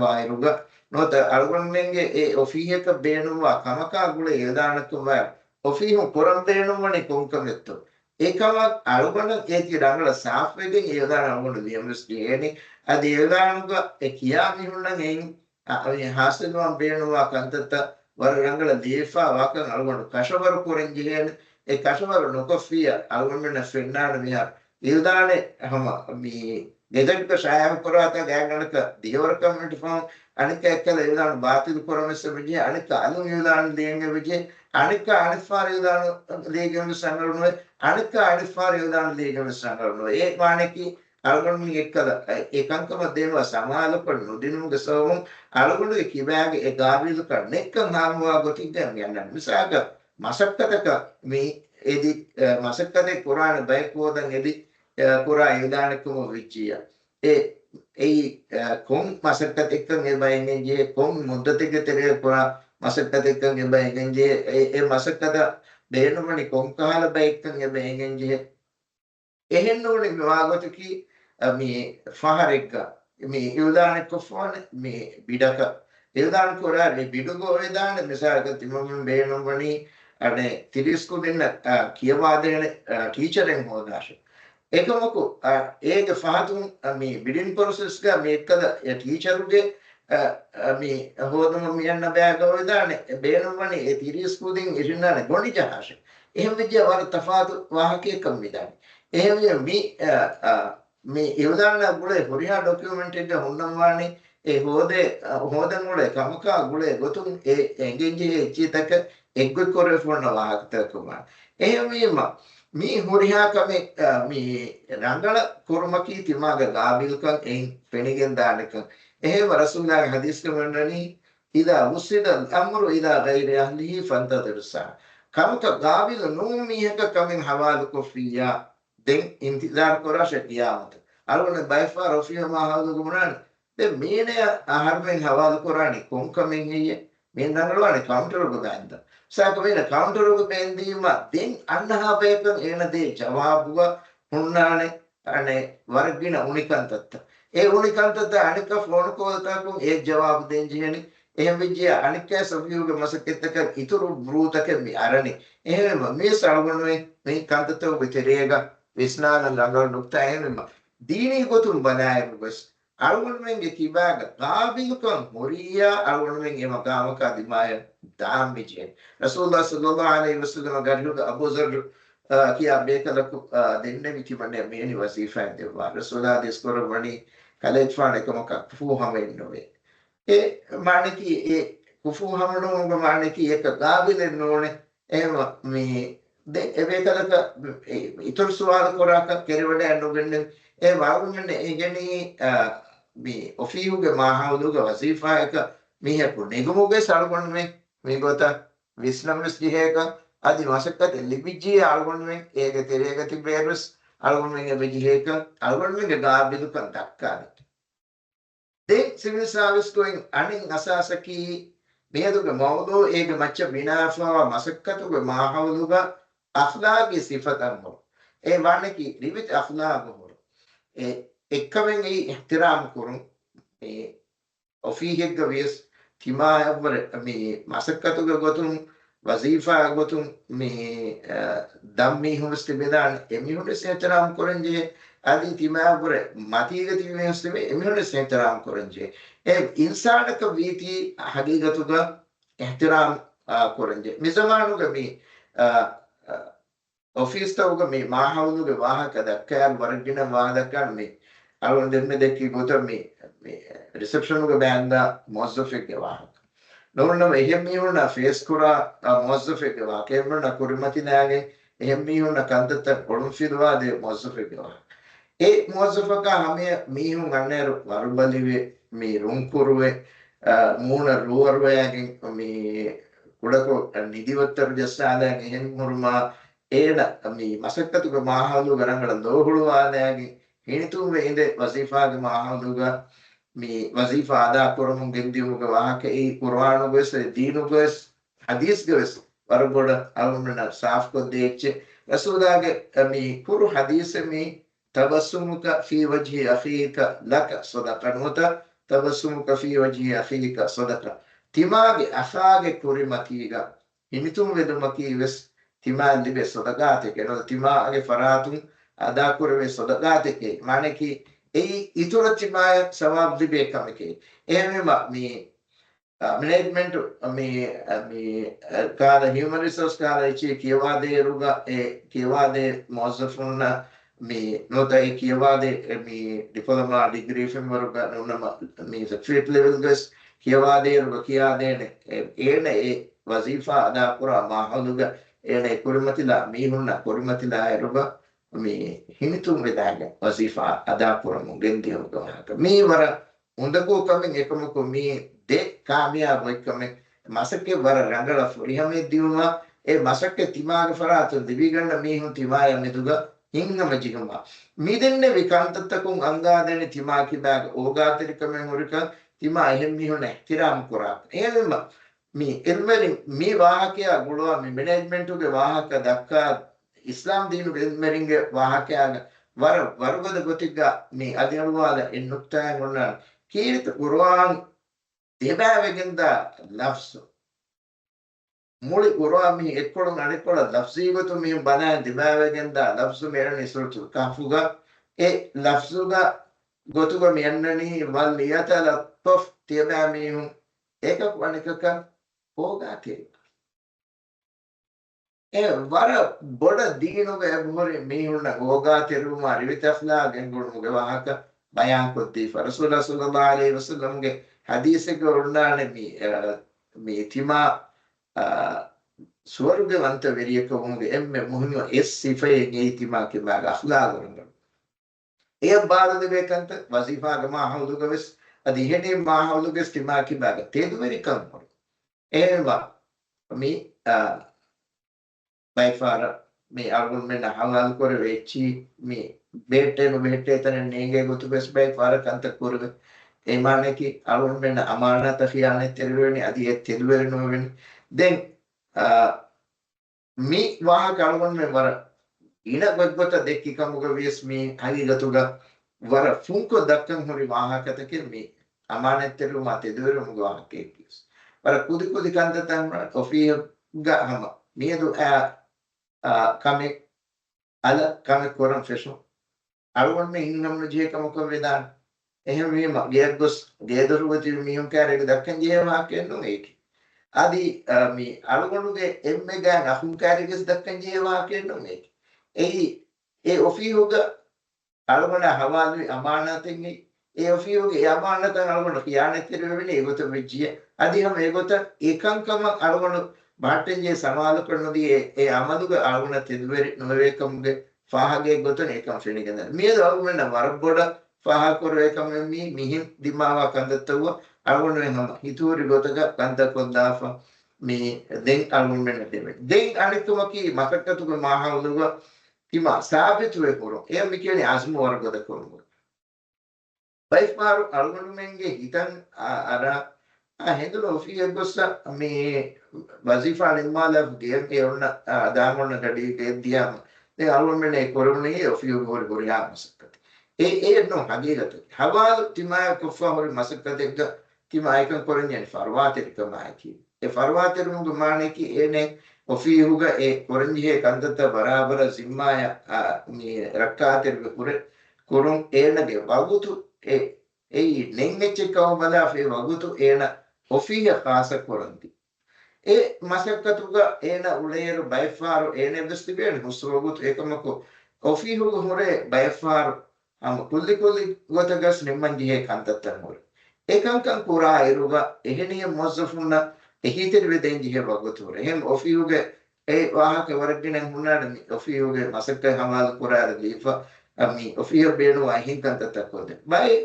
වයිරුග නොත අලුගොන්නෙන්ගේ ඒ ඔෆීහක බේනුවා කමකා ගුලේ යදානතුම ඔෆීහු කොරම් බේනුවනේ කොන්කමෙත්තු ඒකම අලුගොන්න ඒති රංගල සාෆ් වෙගෙන් යදාන අලුගොන්න දියම්ස් දියේනි අද යදානුක ඒ කියා මිහුන්නන් එයින් හාසනුම් බේනුවා කන්තත වර රංගල දීෆා වාකන් අලුගොන්න කෂවර කොරෙන් ජීහෙන ඒ කෂවර නොකොෆියා අලුගොන්න ෆෙන්නාන මිහා යදානේ හම මී ගෙදරක ශායම් කරාත ගෑගනක දියවර කමිටි ෆෝන් අනික එක්කල යදාන බාතිල් කරමස් වෙජේ අනික අලු යදාන දෙංග වෙජේ අනික අනිෆාර යදාන දෙගම සංගරණුවේ අනික අනිෆාර යදාන දෙගම සංගරණුවේ ඒ මානකි අලුගොන්න එක්කල ඒකංකම දේවා සමාල කරනු දිනුම ගසවම් අලුගොන්න කිබෑගේ ඒ ගාවිල කරන එක නාමවා ගොටින් යන්න මිසාක මසක්කතක මේ එදි මසක්කතේ කුරාන බයිකෝදන් එදි කුරා යදානකම විචිය ඒ කොම් මසක්කත එක්කන් ඒ බයින්ගේ කොම් මුද්දතක තෙරේ පුරා මසක්කත එක්කන් ඒ බයින්ගේ ඒ මසක්කත බේනුමනි කොම් කහල බයික්කන් ඒ බයින්ගේ එහෙන්නෝනි වාගතකි මේ ෆහරෙක්ක මේ යුදානක ෆෝන මේ බිඩක යුදාන කුරා මේ බිඩුගෝ යදාන මිසාරක තිමම බේනුමනි අනේ තිරිස්කු දෙන්න කියවා දෙන ටීචරෙන් හොදාශ එකමකු ඒක ෆහතුන් මේ බිඩින් ප්‍රොසෙස් ක මේකද ය ටීචරුගේ මේ හොදම මියන්න බෑගව දානේ බේනුමනේ ඒ තිරිස් කුදින් ඉරින්නානේ ගොඩි ජහාෂ එහෙම විදිය වර තෆාතු වාහකයේ කම් විදානේ එහෙම මේ ඉවදාන ගුලේ හොරියා ડોකියුමන්ට් එක හොන්නම් වානේ ඒ හොදන් ගුලේ කමකා ගුලේ ගොතුන් ඒ එංගෙන්ජේ චිතක එක්ගොත් කොරේ ෆෝන වාහකතකුමා එහෙම මේ හොරියා කමේ මේ රංගල කොරමකී තිමාග ගාබිල්කන් එන් පෙනිගෙන් දානක එහෙම රසූලුල්ලාහ් හදීස් කමන්නනි ඉදා මුස්ලිද අම්රු ඉදා ගෛර අහ්ලිහි ෆන්තදර්සා කමක ගාබිල නූමිහක කමින් හවාලු කොෆියා දෙන් ඉන්තිසාර කරෂ කියාමත අරවන බයිෆා රෆියා මහාදු ගුණාන දැන් මේනේ ආහාරයෙන් හවාලු කරානි කොම් කමින් හිය මේ නංගලවනේ කවුන්ටර් එක දාන්න සාක වෙන කවුන්ටර් එක බෙන්දීම දෙන් අන්නහා බේකන් එන දේ ජවාබුව හුන්නානේ අනේ වර්ගින උනිකන්තත් ඒ උනිකන්තත් අනික ෆෝන් කෝල් තාකුන් ඒ ජවාබ දෙන් ජීනි එහෙම විජය අනික සොෆියුගේ මසකෙත්තක ඉතුරු බ්‍රූතක මේ අරණි එහෙම මේ සල්ගොනුවේ මේ කන්තත විතරේග විස්නාන ළඟ නුක්තා එහෙම දීනි ගොතුම් බනායරුගස් අලුගොනුවෙන්ගේ කිබාග ගාබිලකන් මොරියා අලුගොනුවෙන් එම ගාමක දිමාය දාම්බිජේ රසූලුල්ලාහ් සල්ලල්ලාහු අලයිහි වසල්ලම ගරිලුක අබූසර් කියා බේකලක දෙන්නේ විතිමන්නේ මේනි වසීෆා දෙවා රසූලුල්ලාහ් දිස්කර වණි කලෙච්ෆාන එකමක කුෆුහම ඉන්නෝවේ ඒ මානකී ඒ කුෆුහම නෝග මානකී එක ගාබිලෙන් නෝනේ එහෙම මේ එබේකලක ඉතුරු සුවාල කොරාක කෙරවඩ යනුගන්නේ ඒ වාගුන්නේ ඒ කියන්නේ මේ ඔෆියුගේ මාහවුලුගේ වසීෆා එක මිහපු නිගමුගේ සල්ගොන්නේ මේ ගොත විස්නම්ස් ජීහේක आदि वासकत लिबिजी आलगोन में एक तेरेगा तिब्रेरस आलगोन में बिजलीक आलगोन में गाबिल kan dakkan de civil service going anin asasaki meduga mawdu ege macca binafa masakatuga mahawluga akhlaqi sifatan ho e waneki rivit akhlaq ho e ekkamen e ihtiram kurun e ofihegga ves tima abbar me masakatuga gotun वजीफा गोतुम में dummy हुस्ते बेदान Amy हुने सेतराम कोरंजे आदि तिमा पुरे मातीगति में हुस्ते में Amy हुने सेतराम कोरंजे ए इंसान का वीति हकीकतुगा एहतराम कोरंजे मिजमानुगा मी ऑफिस तवगा मी माहवलुगा वाहक दक्कान वरगिन वाहदक्कान मी अरुण देन्ने देखि गोतम मी रिसेप्शनुगा बैंदा मोज़फ़िक वाहक नोरनम එහෙම මිහුණා ෆේස් කුරා මොස්සෆෙක් වාකේ වුණා කුරිමති නාගේ එහෙම මිහුණා කන්දත පොළොන් ෆිදවා දේ මොස්සෆෙක් වා ඒ මොස්සෆක හැම මිහුන් අන්නර වරුබලිවේ මේ රුම්කුරුවේ මූණ රුවර්වයකින් මේ කුඩකෝ නිදිවත්තර ජස්සාලයන් එහෙම මුරුමා ඒන මේ මසක්කතුක මහහලු ගරංගල දෝහුළු වාලයන්ගේ හිනිතුම් වේඳ වසීෆාගේ මහහලුගා මේ වසීෆා අදා කරමුන් ගෙන්දියුක වාහක ඒ කුර්ආන ගොස් දීනු ගොස් හදීස් ගොස් වරගොඩ අලුමන සාෆ් කො දෙච්ච රසූලාගේ මේ කුරු හදීස් මේ තබස්සුමුක ෆී වජහි අඛීක ලක සදකනුත තබස්සුමුක ෆී වජහි අඛීක සදක තිමාගේ අෆාගේ කුරිමතිගා හිමිතුම් වෙදමකී වෙස් තිමා ලිබේ සදකාතේ කෙනෝ තිමාගේ ෆරාතුන් අදා කරවේ සදකාතේ මානකී ඒ ඉතුරු තිමාය සවාබ් ලිබේ කමකේ එහෙම මේ मैनेजमेंट में काल ह्यूमन रिसोर्स काल इचे किवादे रुगा ए किवादे मौजफुन में नोता ए किवादे में डिप्लोमा डिग्री फेम रुगा नोनमा में फिफ्थ लेवल गस किवादे रुगा कियादे ने एने ए वजीफा अदा पुरा माहलुगा एने कुरिमतिला मीहुना कुरिमतिला रुगा में हिनितुम विदागे वजीफा अदा पुरा मुगेंदी रुगा मी वरा उंदको कमिंग एकमको मी de kamya boykame masake war rangala furihame diuma e masake timaga faratu dibiganna mihun timaya meduga hingama jigama midenne vikantatakun angadene timaki bag ogatirikame hurika tima ehem mihun ihtiram kura ehema mi elmeri mi wahakya gulwa mi management uge wahaka dakka islam dinu elmeringe wahakya war warugada gotiga mi adialuwala ennutta ngonna kirit qur'an දෙබෑවගෙන්ද ලෆ්ස් මුලි කුරාමි එක්කොළොන් අනෙක්කොළ ලෆ්සීගතු මේ බණ දෙබෑවගෙන්ද ලෆ්ස් මෙරණි සුරුතු කෆුගා ඒ ලෆ්සුගා ගොතුග මෙන්නනි වල් නියතල තොෆ් තියබෑ මීහුන් ඒකක් වනිකක පෝගාතිය ඒ වර බොඩ දීනුග එබුහොරි මීහුන්න ඕගාතිරුම අරිවිතස්ලා ගෙන්ගුණුගේ වාහක බයන් කොද්දී රසූලුල්ලාහ් සල්ලල්ලාහු අලයිහි වසල්ලම්ගේ හදීසක උන්නානේ මේ තිමා ස්වර්ගවන්ත වෙරියකවුන්ගේ එම්මෙ මුහිම S සිෆයේ ගේතිමා කිබාග අඛලාගුරුන් ඒ බාරද වේකන්ත වසීෆාග මාහුදුගවස් අධිහෙනේ මාහුදුගස් තිමා කිබාග තේදුවෙරිකම් ඒවා මේ බයිෆාර මේ අරුන් මෙන්න හවල් කර වෙච්චි මේ බේටේ තන නේගේ ගොතු බස් බයිෆාර කන්ත කරව ඒ මානේ කි අරුන් මෙන්න අමානත ඛියානේ තෙරුවෙනි අදී ඒ තෙරුවෙනි නොවෙනි දැන් මේ වාහක අරුන් මෙ වර ඊන ගොත දෙක්කි කමුග විස් මේ හරිගතුග වර ෆුන්කො දක්කන් හොරි වාහකත කිල් මේ අමානත තෙරු මත දෙවරු මුග වාහකේ කිස් වර කුදි කුදි කන්ත තම ඔෆිය ගහම මේදු kami ala kami koran fesho alwan me innam je kam ko vedan එහෙම වීම ගියක් ගොස් ගේදරුවති මියුම් කැරේක දක්කන් ජීවමාක් වෙනු ඒක আদি මේ අලුගොනුගේ එම්මේ ගෑන් අහුම් කැරේකස් දක්කන් ජීවමාක් වෙනු මේක ඒ ඔෆියුග අලුගොන හවාලි අමානතෙන් ඒ ඔෆියුගේ අමානතන් අලුගොන කියානේ තිරෙවෙන්නේ ඒගොත වෙජ්ජිය আদি හැම ඒගොත ඒකංකම අලුගොන ಬಾಟೆಂಜೆ ಸಮಾಲು ಕಣ್ಣದಿ ಎ ಅಮದುಗ ಆಗುನ ತಿದ್ವೆರಿ ನೋವೇಕಮ್ಗೆ ಫಾಹಗೆ ಗೊತ್ತನೆ ಏಕಂ ಫೆಣಿಗೆಂದ ಮೀದು ಆಗುನ ವರಬೋಡ ಫಾಹ ಕೊರವೇಕಂ ಮಿ ಮಿಹಿನ್ ದಿಮಾವ ಕಂದತ್ತವ ಆಗುನ ಹಮ ಹಿತೂರಿ ಗೊತಗ ಕಂದ ಕೊಂದಾಫ ಮಿ ದೆನ್ ಆಗುನ ನೆಟೆವೆ ದೆನ್ ಅನಿತುಮಕಿ ಮಕಟ್ಟತುಗ ಮಾಹವುಲುಗ ತಿಮಾ ಸಾಬಿತುವೆ ಕೊರೋ ಎ ಮಿಕೇನಿ ಆಸ್ಮು ವರಗದ ಕೊರೋ ಬೈಫಾರು ಆಗುನ ಮೆಂಗೆ ಹಿತನ್ ಅರ ಹೆಂದುಲ ಒಫಿಗೆ ಗೊಸ್ಸ ಮಿ वजीफा निमाला गेम के उन दामन गडी के दिया ने आलम में ने कोरोनी ऑफियो गोर गोरिया मसकत ए नो हकीकत हवाल तिमाय कुफा और मसकत एक तिमाय का कोरनियन फरवाते कमाय की ए फरवाते रुग माने की एने ऑफियो गा ए कोरनी है कंदत बराबर जिम्माया मी रक्काते कुरे कुरुम एनगे वगुतु ए नेंगेचे कव बला फे वगुतु एना ऑफिया खास कोरंती ඒ මසක්කතුග ඒන උලේරු බයිෆාරු ඒනේ දස්තිබේන හුස්වගුත් ඒකමකෝ ඔෆීහුග හොරේ බයිෆාරු අම කුල්ලි ගොතගස් නිම්මන්ජිහේ කන්තත්තන් හොරේ ඒකංකං පුරා ඉරුග එහෙනිය මොස්සෆුන්න එහිතර වෙදෙන් ජිහේ වගුත් හොරේ එහෙම ඔෆීහුග ඒ වාහක වරගෙන හුන්නාද ඔෆීහුග මසක්ක හමාල් පුරා දීෆා අමි ඔෆීහ බේනු අහින් කන්තත්තක් හොදේ බයි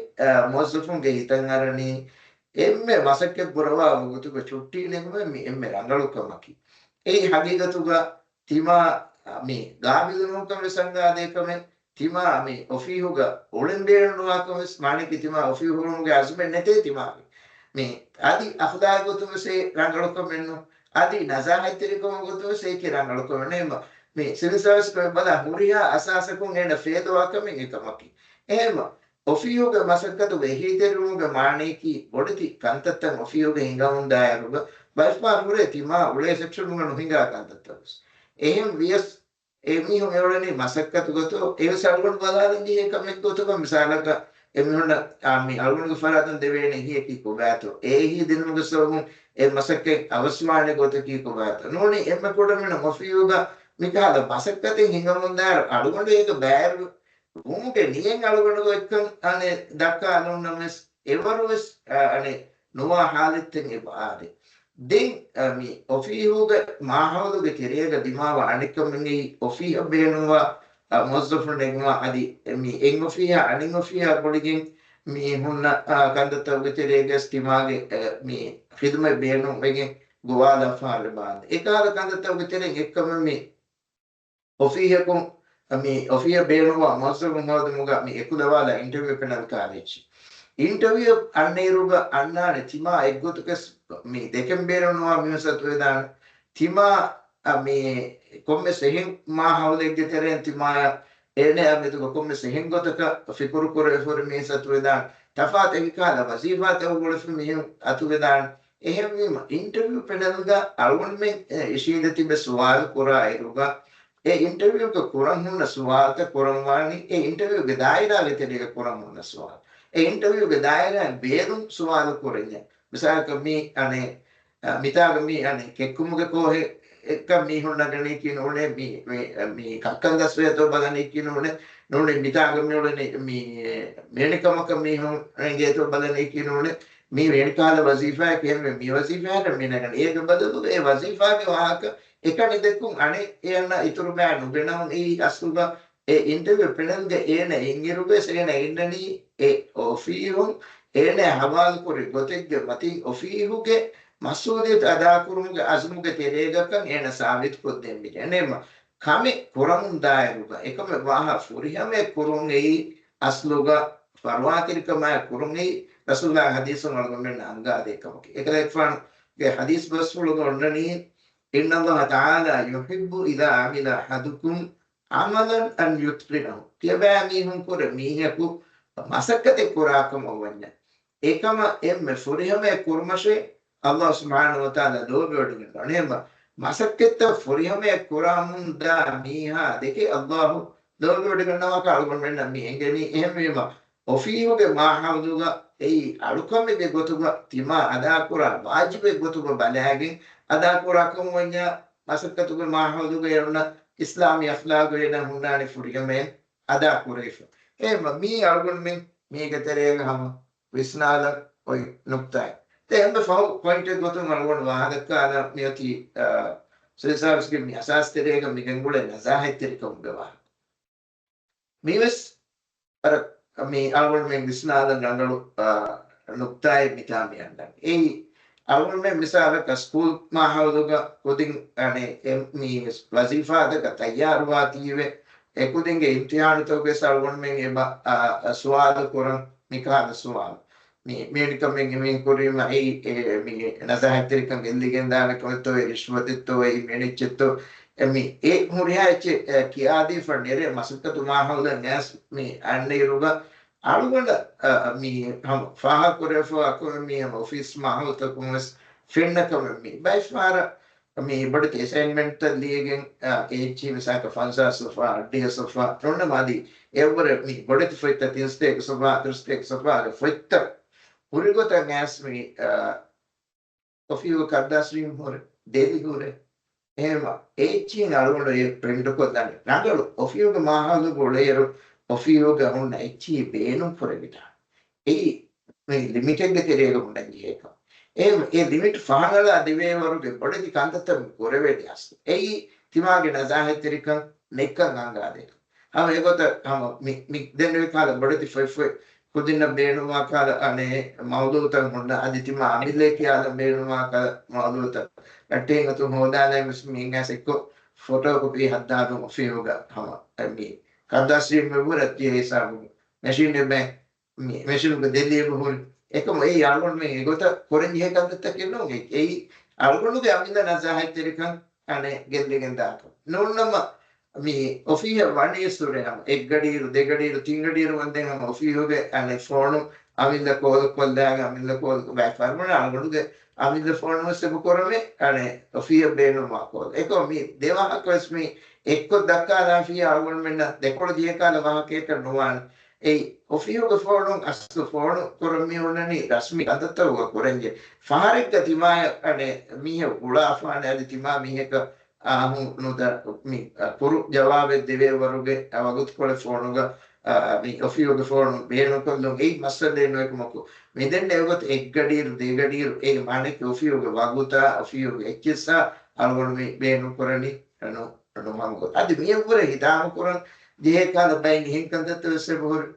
මොස්සෆුන්ගේ හිතන් අරණී එම්මේ මසක්ක පුරවා වගුතුක චුට්ටි නෙගම එම්මේ රංගලුකමකි ඒ හගීගතුග තිමා මේ ගාමිදුනුකම සංගාදේකම තිමා මේ ඔෆීහුග ඔලෙම්බේනුවාකම ස්මානික තිමා ඔෆීහුගුගේ අස්මෙන් නැතේ තිමා මේ আদি අහදාගතුමසේ රංගලුකම එන්නු আদি නසාහිතරිකම ගතුමසේ කි රංගලුකම නෙම මේ සිරිසස් කම බල හුරියා අසාසකුන් එන ෆේදවාකම එකමකි එහෙම ඔෆියෝග මසක්කතු වෙහිතෙරුග මානේකි බොඩති කන්තත්තන් ඔෆියෝග හිඟවුන්දායරුග බයිස්පාර මුරේ තිමා උලේ සෙක්ෂන් නුන හිඟා කන්තත්තස් එහෙම වියස් එමිහො එවලනේ මසක්කතු ගතෝ ඒ සල්ගොන් බලාලන්දී එකමෙක් ගතෝ මිසාලක එමිහොන ආමි අලුණුග ෆරාතන් දෙවේනේ හියකි කොබෑතෝ ඒහි දිනුග සෝගුන් ඒ මසක්කේ අවස්මානේ ගොතකි කොබෑතෝ නෝනේ එම්ම කොඩමන ඔෆියෝග මිකාල මසක්කතෙන් හිඟවුන්දාර අලුගොන් ඒක බෑරු උමුගේ නියෙන් අලුගොනක එක්කන් අනේ දක්කා අනුනමස් එවරොස් අනේ නොවා හාලෙත්තෙන් එපාදේ දෙන් මි ඔෆීහුගේ මාහවලුගේ කෙරේග දිමාව අනිකම්මි ඔෆී බේනවා මොස්දෆුන් නෙග්මා අදි මි එන් ඔෆීහා අනින් ඔෆීහා පොඩිකින් මි හුන්න කන්දතවගේ කෙරේග ස්තිමාගේ මි ඛිදම බේනු මෙගෙන් ගෝවාලා ෆාලබාද ඒකාල කන්දතවගේ කෙරෙන් එක්කම මි ඔෆීහකුම් මේ ඔෆිය බේනවා මොස්දෆුන් මොහද මුගා මි එකුදවාලා ඉන්ටර්වියු පෙනල් කාලෙච්චි ඉන්ටර්වියු අන්නේරුග අන්නානේ තිමා එක්ගොතකස් මේ දෙකෙන් බේරනවා මිනිසත් වේදාන තිමා මේ කොම්මෙ සෙහින් මා හවුලෙක්ගේ තරෙන් තිමා එනේ අමිතුක කොම්මෙ සෙහින් ගොතක ෆිකුරු කරේ ෆොර මිනිසත් වේදාන තෆාත් එකිකාලා වසීෆාත ඔගොලස් මිහින් අතු වේදාන එහෙම වීම ඉන්ටර්වියු පෙනල්ග අලුන් මේ ඉෂීද තිබෙ සවාල් කරා ඒරුගා ඒ ඉන්ටර්වියු ක කුරන් හුන්න සවාල්ත කුරන් වානි ඒ ඉන්ටර්වියු ගේ දායරාගේ තෙලේක කුරන් හුන්න සවාල් interview ke daira bedum suwalu korenya misal ka mi ane mitaga mi ane kekkumuge kohe ekka mi honna gani kinone mi kakkan daswe to badani kinone none mitaga mi ole mi menikama ka mi hon nge to badani kinone mi venikala wazifa ke mi wazifa ra mi nagan ek badalu e wazifa ke wahaka ekani dekkum ane eyanna ituru ba nugenam e asuga e interview penalge ene ingiruge sene indani e ofihun ene hawal kuri gotegge mati ofihuge masudiyat ada kurumuge azmuge teregakan ene sabit koddemmi enema kame kuramun dairuga ekame waha furihame kurungi asluga farwatirkama kurungi rasulullah hadisun walgomen anga dekam ekadefan ge hadis basuluga onnani inna allah ta'ala yuhibbu idha amila ahadukum amalan an yutqinahu tiaba mihun kore miheku masakate kurakam awanya ekama emme furihame kurmashe Allah subhanahu wa ta'ala dobe odingen anema masakete furihame kuramun da miha deke Allah dobe odingen nawaka algon menna mi engeni ehmema ofiuge mahawduga ei alukame de gotuga tima ada kura wajibe gotuga balagin ada kurakum wanya masakatuge mahawduga yerna islami akhlaq wena hunnani furihame ada kuref mi algon men mi gatere ham visnala oi nuktai te embe fahu point ek gotu algon wahadakka ala miati sesars ge mi asas terega mi gengule nazahit terikum bewa miwes par mi algon men visnala gangalu nuktai mitami andan ei algon men misala ka school mahawduga kodin ane mi wazifa da tayyar wa tiwe ekudinge imtihan to ke algon men eba sual koran nikah sual mi medikamen min kurima ei mi nazahat terikan gelligen dana koto rishwatitto ei menichetto mi e murihache kiadi for nere masukatu mahawda nas mi anniruga algonda mi ham faha korefo akome mi office mahawta kumas finnakam mi by far mi badati assignment liegen echi misaka fansa sofa ds sofa ronna madi ever mi badati fitta tinste sofa thursday sofa fitta Urigota ngas mi ofiu kardasrim hore devi hore ema echi nalgono e print ko dani nangalu ofiu ga mahalu goleero ofiu ga honna echi beenum porevita ei me limited ge terega hundangi eka e limit fahangala dive waruge bodedi kantatam korevedi as ei timage nazahet terikan nekkan angade ham egota ham mi denwe kala bodedi foi kudinna beenuma kala ane mawdutan honna aditima amille kiyala beenuma kala mawdutan attenga tu hodala mi ngasekko photocopy haddadu fiuga hama ami kadasri me burati hesabu machine be mi machine be delhi buhul ekam ei algon me egota korenji hekandatta kenno ei algonu ge aminda nazahat terikan ane gellegen daako nonnama mi ofiya vani sure ham ek gadiru de gadiru tin gadiru wanden ham ofiyoge ane phone amilla call daga amilla call back farmana algoduge amilla phone sebu korame ane ofiya benu ma call eko mi dewa akosmi ekko dakka rafiya algon menna dekol die kala wa keka nuwan ei ofiyoge phone asu phone korami onani rasmi adatta wa korenje faharek gatima ane mihe ula afane aditima miheka ahun nuda mi puru jawabe deve waruge awagut kole fonuga mi ofiyoge fonu beno kollon ei masale no ekmako mi denne egot ek gadir de gadir e mane ofiyoge waguta ofiyoge ekisa algon mi beno korani no mango adi mi pure hidam koran de kala bain hinkandat se bor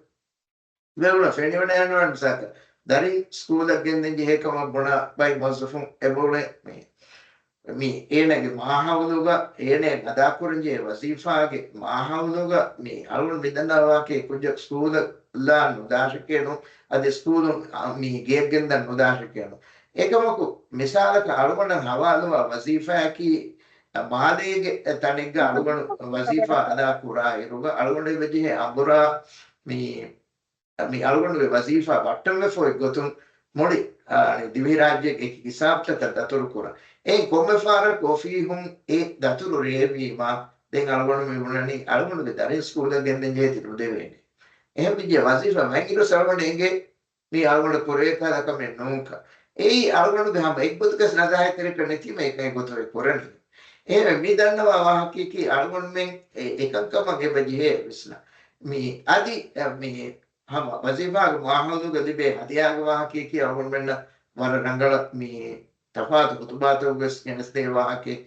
vela fenivana yanan saka dari school again de hekama bona by mazufun ebole mi enage mahawluga ene nadakurinje wazifage mahawluga mi alun midanawa ke kuja school la nudashikeno ade school mi gegenda nudashikeno ekamaku misalaka alugona hawaluwa wazifa ki mahalege tanigga alugona wazifa ada kura iruga alugona vejihe abura mi alugona wazifa battamme foi gotun modi divi rajye ek hisabta datur kura e komme fara coffee hum e daturu revi ma den algonu me bunani algonu de darin school ga genden je tiru deveni එහෙම විදිය වසීෆා මංගිරු සරවණෙන්ගේ මේ අලුගොඩ පුරේකලක මේ නෝක ඒ අලුගොඩ ගහම එක්බුතක නදායතරික නැති මේකයි ගොතේ පුරන්නේ එහෙම මේ දන්නවා වාහකී අලුගොඩ මෙන් එකක්කම ගෙබජිහේ විස්ලා මේ අදි මේ හම වසීෆාග මහමුදුග දිබේ හදියාග වාහකී අලුගොඩ මෙන්න වර රංගල මේ තෆාත් කුතුබාත උගස් යනස්තේ වාහකේ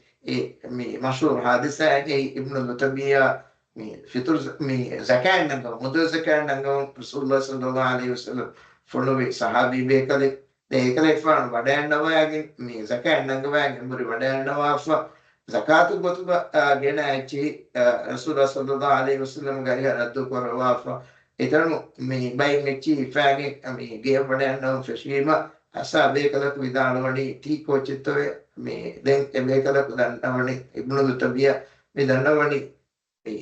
මේ මෂහූර් හාදිසාගේ ඉබ්නු ලුතබියා මේ ෆිතුර් මේ zakat නංගව මුදල් zakat නංගව රසූලුල්ලාහ සල්ලල්ලාහු අලයිහි වසල්ලම් ෆොලොවේ සහාබී බේකලේ ඒකලේ ෆාන වඩයන්නවාගේ මේ zakat නංගවගේ මුරි වඩයන්නවා zakat ගොතුබ ගෙන ඇචි රසූලුල්ලාහ සල්ලල්ලාහු අලයිහි වසල්ලම් ගරිය රද්දු කරවා එතරම් මේ බයි මෙච්චි ෆාගේ මේ ගේ වඩයන්නවා ෆෂීම අසා බේකලක විදානවණි තීකෝ චිත්තවේ මේ දැන් බේකලක දන්නවණි ඉබ්නු ලුතබියා මේ දන්නවණි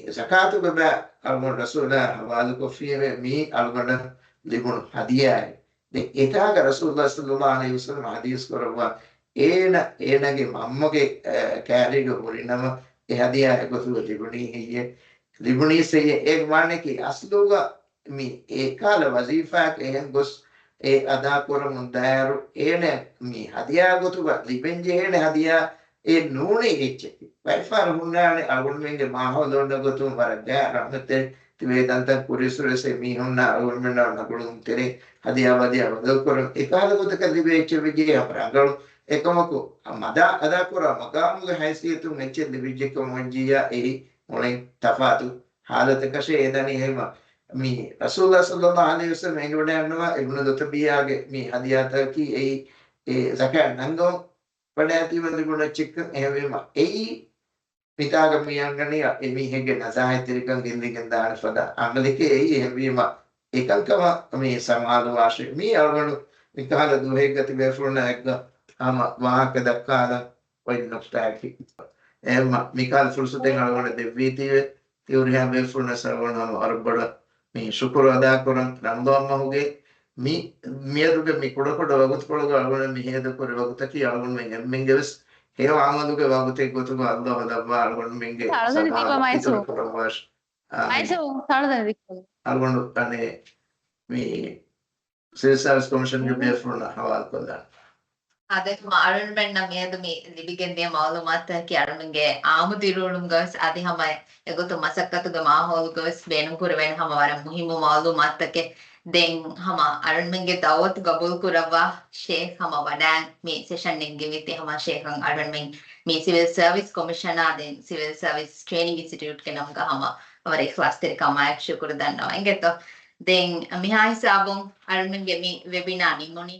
zakatu baba algon rasulullah hawal ko fiye mi algon libun hadiyai de etaga rasulullah sallallahu alaihi wasallam hadis korwa enage mammage kærige horinama e hadiyai gosu libuni hiye libuni seye ek mane ki asluga mi ekala wazifa ke hen gos e ada koramun daru ene mi hadiya gotuga libenje ene hadiya e nune ecche වයිෆාර හුන්නානේ අලුගොන්මෙන්ගේ මාහොලොන්න ගොතුම් වරගෑ රහමතේ තිවේදන්ත පුරිසුරසේ මීහුන්නා අලුගොන්මෙන්නා නගුළුම් තෙරේ හදියාවදියා වදල් කර ඒකාල ගොතක දිවෙච්ච විජේ අපරංගලු එකමකු මදා අදා කර මගාමුගේ හැසියතුම් එච්ච දිවිජක මොන්ජියා එහි මොලෙන් තෆාතු حالتකෂේ එදනි එහෙම මේ රසූලුල්ලාහ සල්ලල්ලාහු අලයිහි වසල්ලම් එංගොඩ යනවා ඉබ්නු දුතබියාගේ මේ හදියාතකි ඒ zakat නංගෝ පඩෑති වල ගොඩ check එහෙම එයි පිතාගමියන්ගනේ එමිහෙගේ නසාහිතරිකන් ගෙන්දිකන් දාන පද අංගලිකේ එයි එහෙම එකල්කම මේ සමාද වාශය මේ අරගණු විකාල දුහෙගති බෙෆුන එක්ක ආම වාහක දක්කාල වයින් නොස්ටැකි එහෙම මිකාල් ෆුල්සුතෙන් අරගණ දෙවීතිවේ තියුරියා බෙෆුන සරවණම අරබඩ මේ ශුක්‍ර අදා කරන් රම්දෝම්මහුගේ මියදුගේ මේ කොට කොට වගුත් කොට අරගණ මිහෙද කර වගුත කි අරගණ මෙන් ගෙවස් हे आमदुके वागुते गोतुको अल्लाह दब्बा अल्गोंड मिंगे ताळदनि दीप मायसो प्रवास मायसो ताळदनि दीप अल्गोंड अने मी सिविल सर्विस कमीशन के बेफुना हवाल कोल्ला ಅದಕ್ಕೆ ಅರುಣ್ ಬೆಣ್ಣ ಮೇದು ಲಿಬಿಗೆಂದಿಯ ಮಾಲೂಮಾತಕ್ಕೆ ಅರುಣ್ಗೆ ಆಮುದಿರುಳುಂ ಗಸ್ ಅದಿ ಹಮ ಎಗೊತ್ತು ಮಸಕ್ಕತ್ತುಗೆ ಮಾಹೋಲ್ ಗಸ್ ಬೇನು ಕುರವೆನ್ ಹಮ ವರ ಮುಹಿಮು ಮಾಲೂಮಾತಕ್ಕೆ ದೆನ್ ಹಮ ಅರುಣ್ ಮೆಂಗೆ ದಾವತ್ ಗಬೂಲ್ ಕುರವಾ ಶೇಖ್ ಹಮ ವಡಾನ್ ಮೇ ಸೆಷನ್ ನೆಂಗೆ ವಿತಿ ಹಮ ಶೇಖ್ ಅರುಣ್ ಮೆಂಗ್ ಮೇ ಸಿವಿಲ್ ಸರ್ವಿಸ್ ಕಮಿಷನ್ ಆದೆನ್ ಸಿವಿಲ್ ಸರ್ವಿಸ್ ಟ್ರೈನಿಂಗ್ ಇನ್ಸ್ಟಿಟ್ಯೂಟ್ ಕೆ ನಮ್ಗ ಹಮ ಅವರ ಕ್ಲಾಸ್ ತೆರಿ ಕಮಾಯಕ್ ಶುಕ್ರ ದನ್ನವ ಎಂಗೆತ್ತೋ ದೆನ್ ಮಿಹಾಯಿ ಸಾಬುಂ ಅರುಣ್ ಮೆಂಗೆ ಮಿ ವೆಬಿನಾರ್ ನಿಮೊನಿ